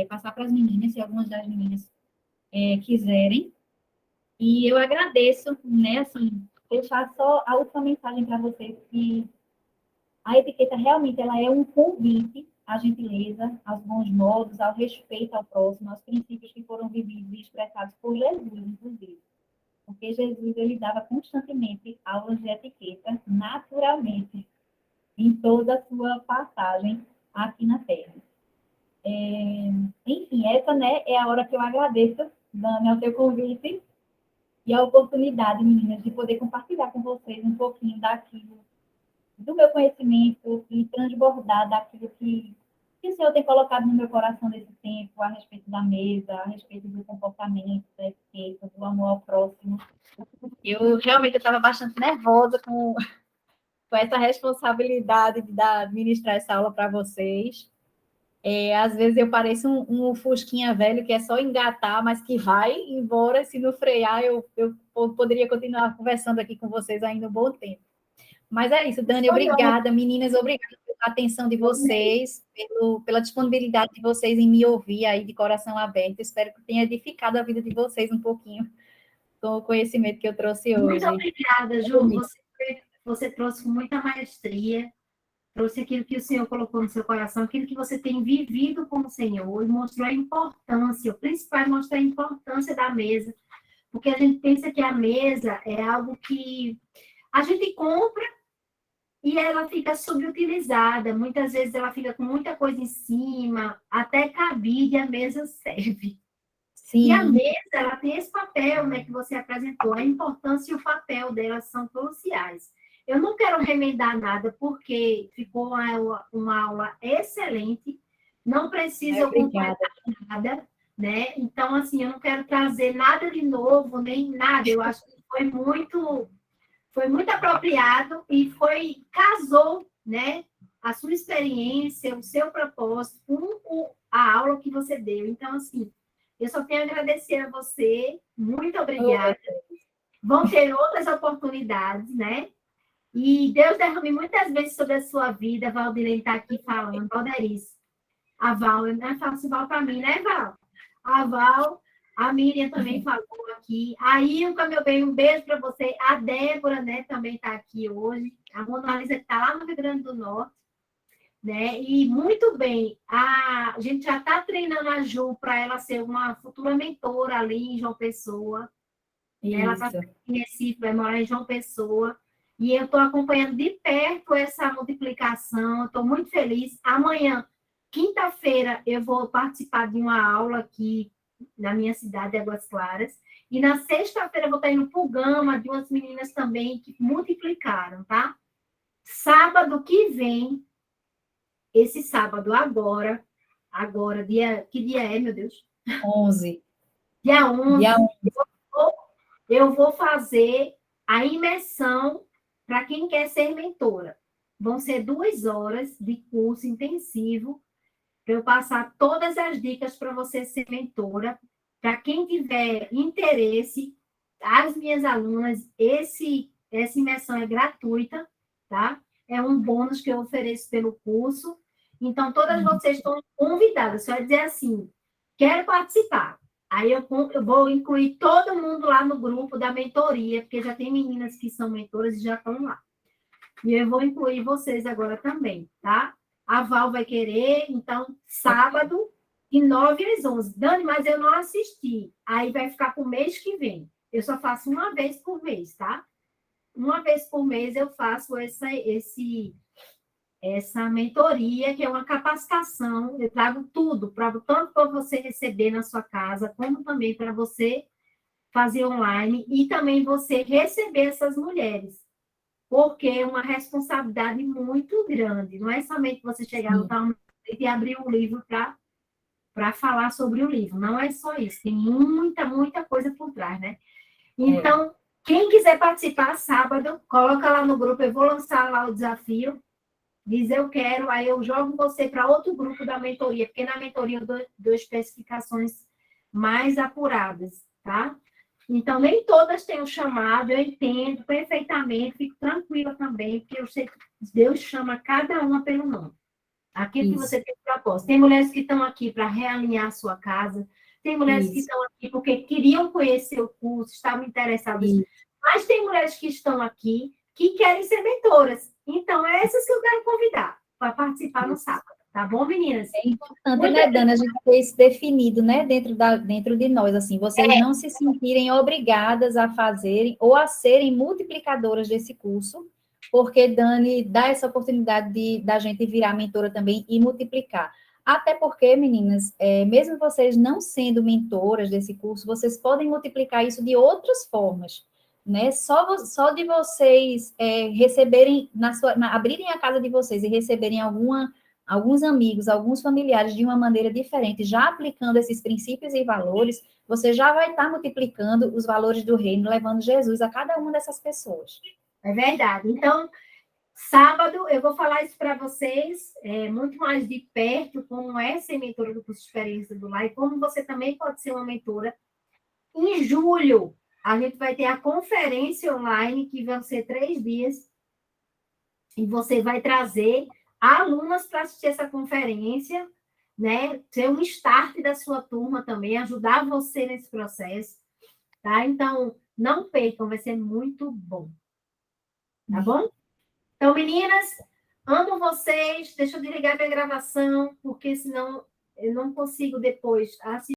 passar para as meninas, se algumas das meninas quiserem. E eu agradeço, né, assim, deixar só a última mensagem para vocês, que a etiqueta realmente ela é um convite à gentileza, aos bons modos, ao respeito ao próximo, aos princípios que foram vividos e expressados por Jesus, inclusive. Porque Jesus, ele dava constantemente aulas de etiqueta, naturalmente, em toda a sua passagem aqui na Terra. Enfim, essa, né, é a hora que eu agradeço, Dani, ao teu convite e a oportunidade, meninas, de poder compartilhar com vocês um pouquinho daquilo, do meu conhecimento e transbordar daquilo que o Senhor tem colocado no meu coração nesse tempo, a respeito da mesa, a respeito do comportamento, da etiqueta, do amor ao próximo. Eu realmente estava bastante nervosa com essa responsabilidade de ministrar essa aula para vocês. Às vezes eu pareço um fusquinha velho que é só engatar, mas que vai embora. Se não frear, eu poderia continuar conversando aqui com vocês ainda um bom tempo. Mas é isso, Dani, obrigada. Meninas, obrigada pela atenção de vocês, pela disponibilidade de vocês em me ouvir aí de coração aberto. Espero que tenha edificado a vida de vocês um pouquinho com o conhecimento que eu trouxe hoje. Muito obrigada, Ju. Você trouxe com muita maestria, trouxe aquilo que o Senhor colocou no seu coração, aquilo que você tem vivido com o Senhor e mostrou a importância, o principal é mostrar a importância da mesa, porque a gente pensa que a mesa é algo que a gente compra e ela fica subutilizada. Muitas vezes ela fica com muita coisa em cima, até cabide a mesa serve. Sim. E a mesa, ela tem esse papel, né, que você apresentou. A importância e o papel dela são cruciais. Eu não quero remendar nada, porque ficou uma aula excelente. Não precisa completar nada, né? Então, assim, eu não quero trazer nada de novo, nem nada. Eu acho que foi muito apropriado e casou, né, a sua experiência, o seu propósito com a aula que você deu. Então, assim, eu só tenho a agradecer a você, muito obrigada. Vão ter outras oportunidades, né? E Deus derrame muitas vezes sobre a sua vida. Valdilene está aqui falando, Valderice. A Val, né? Fala assim, Val para mim, né, Val? A Val, a Miriam também falou aqui. A Ilka, meu bem, um beijo para você. A Débora, né, também está aqui hoje. A Mona Lisa que está lá no Rio Grande do Norte. Né? E muito bem, a gente já está treinando a Ju para ela ser uma futura mentora ali em João Pessoa. Isso. Ela está em Recife, vai morar em João Pessoa. E eu estou acompanhando de perto essa multiplicação, estou muito feliz. Amanhã, quinta-feira, eu vou participar de uma aula aqui na minha cidade, Águas Claras. E na sexta-feira eu vou estar indo para o Gama, de umas meninas também que multiplicaram, tá? Sábado que vem, esse sábado agora, que dia é, meu Deus? 11. Dia 11. Eu vou fazer a imersão para quem quer ser mentora. Vão ser 2 horas de curso intensivo para eu passar todas as dicas para você ser mentora. Para quem tiver interesse, as minhas alunas, essa imersão é gratuita, tá? É um bônus que eu ofereço pelo curso. Então, todas vocês estão convidadas. Só dizer assim, quero participar. Aí eu vou incluir todo mundo lá no grupo da mentoria, porque já tem meninas que são mentoras e já estão lá. E eu vou incluir vocês agora também, tá? A Val vai querer, então, sábado, de 9 às 11. Dani, mas eu não assisti. Aí vai ficar para o mês que vem. Eu só faço uma vez por mês, tá? uma vez por mês eu faço essa mentoria, que é uma capacitação. Eu trago tudo, tanto para você receber na sua casa, como também para você fazer online e também você receber essas mulheres, porque é uma responsabilidade muito grande. Não é somente você chegar no tal e abrir um livro para falar sobre o livro. Não é só isso. Tem muita coisa por trás, né? Então, quem quiser participar sábado, coloca lá no grupo. Eu vou lançar lá o desafio. Diz eu quero, aí eu jogo você para outro grupo da mentoria, porque na mentoria eu dou especificações mais apuradas, tá? Então, nem todas têm o chamado, eu entendo perfeitamente, fico tranquila também, porque eu sei que Deus chama cada uma pelo nome. Aquilo que você tem propósito. Tem mulheres que estão aqui para realinhar a sua casa, tem mulheres que estão aqui porque queriam conhecer o curso, estavam interessadas, mas tem mulheres que estão aqui que querem ser mentoras. Então, é essas que eu quero convidar para participar no sábado. Tá bom, meninas? É importante, né, Dana, a gente ter isso definido, né, dentro de nós, assim, vocês não se sentirem obrigadas a fazerem ou a serem multiplicadoras desse curso, porque Dani dá essa oportunidade da gente virar mentora também e multiplicar. Até porque, meninas, mesmo vocês não sendo mentoras desse curso, vocês podem multiplicar isso de outras formas, né? Só de vocês receberem, abrirem a casa de vocês e receberem alguns amigos, alguns familiares de uma maneira diferente, já aplicando esses princípios e valores, você já vai estar multiplicando os valores do reino, levando Jesus a cada uma dessas pessoas. É verdade. Então, sábado eu vou falar isso para vocês, muito mais de perto, como é ser mentora do curso de experiência do Lar, e como você também pode ser uma mentora. Em julho, a gente vai ter a conferência online, que vão ser 3 dias, e você vai trazer alunas para assistir essa conferência, né? Ser um start da sua turma também, ajudar você nesse processo, tá? Então, não percam, vai ser muito bom. Tá bom? Então, meninas, amo vocês. Deixa eu desligar minha gravação, porque senão eu não consigo depois assistir.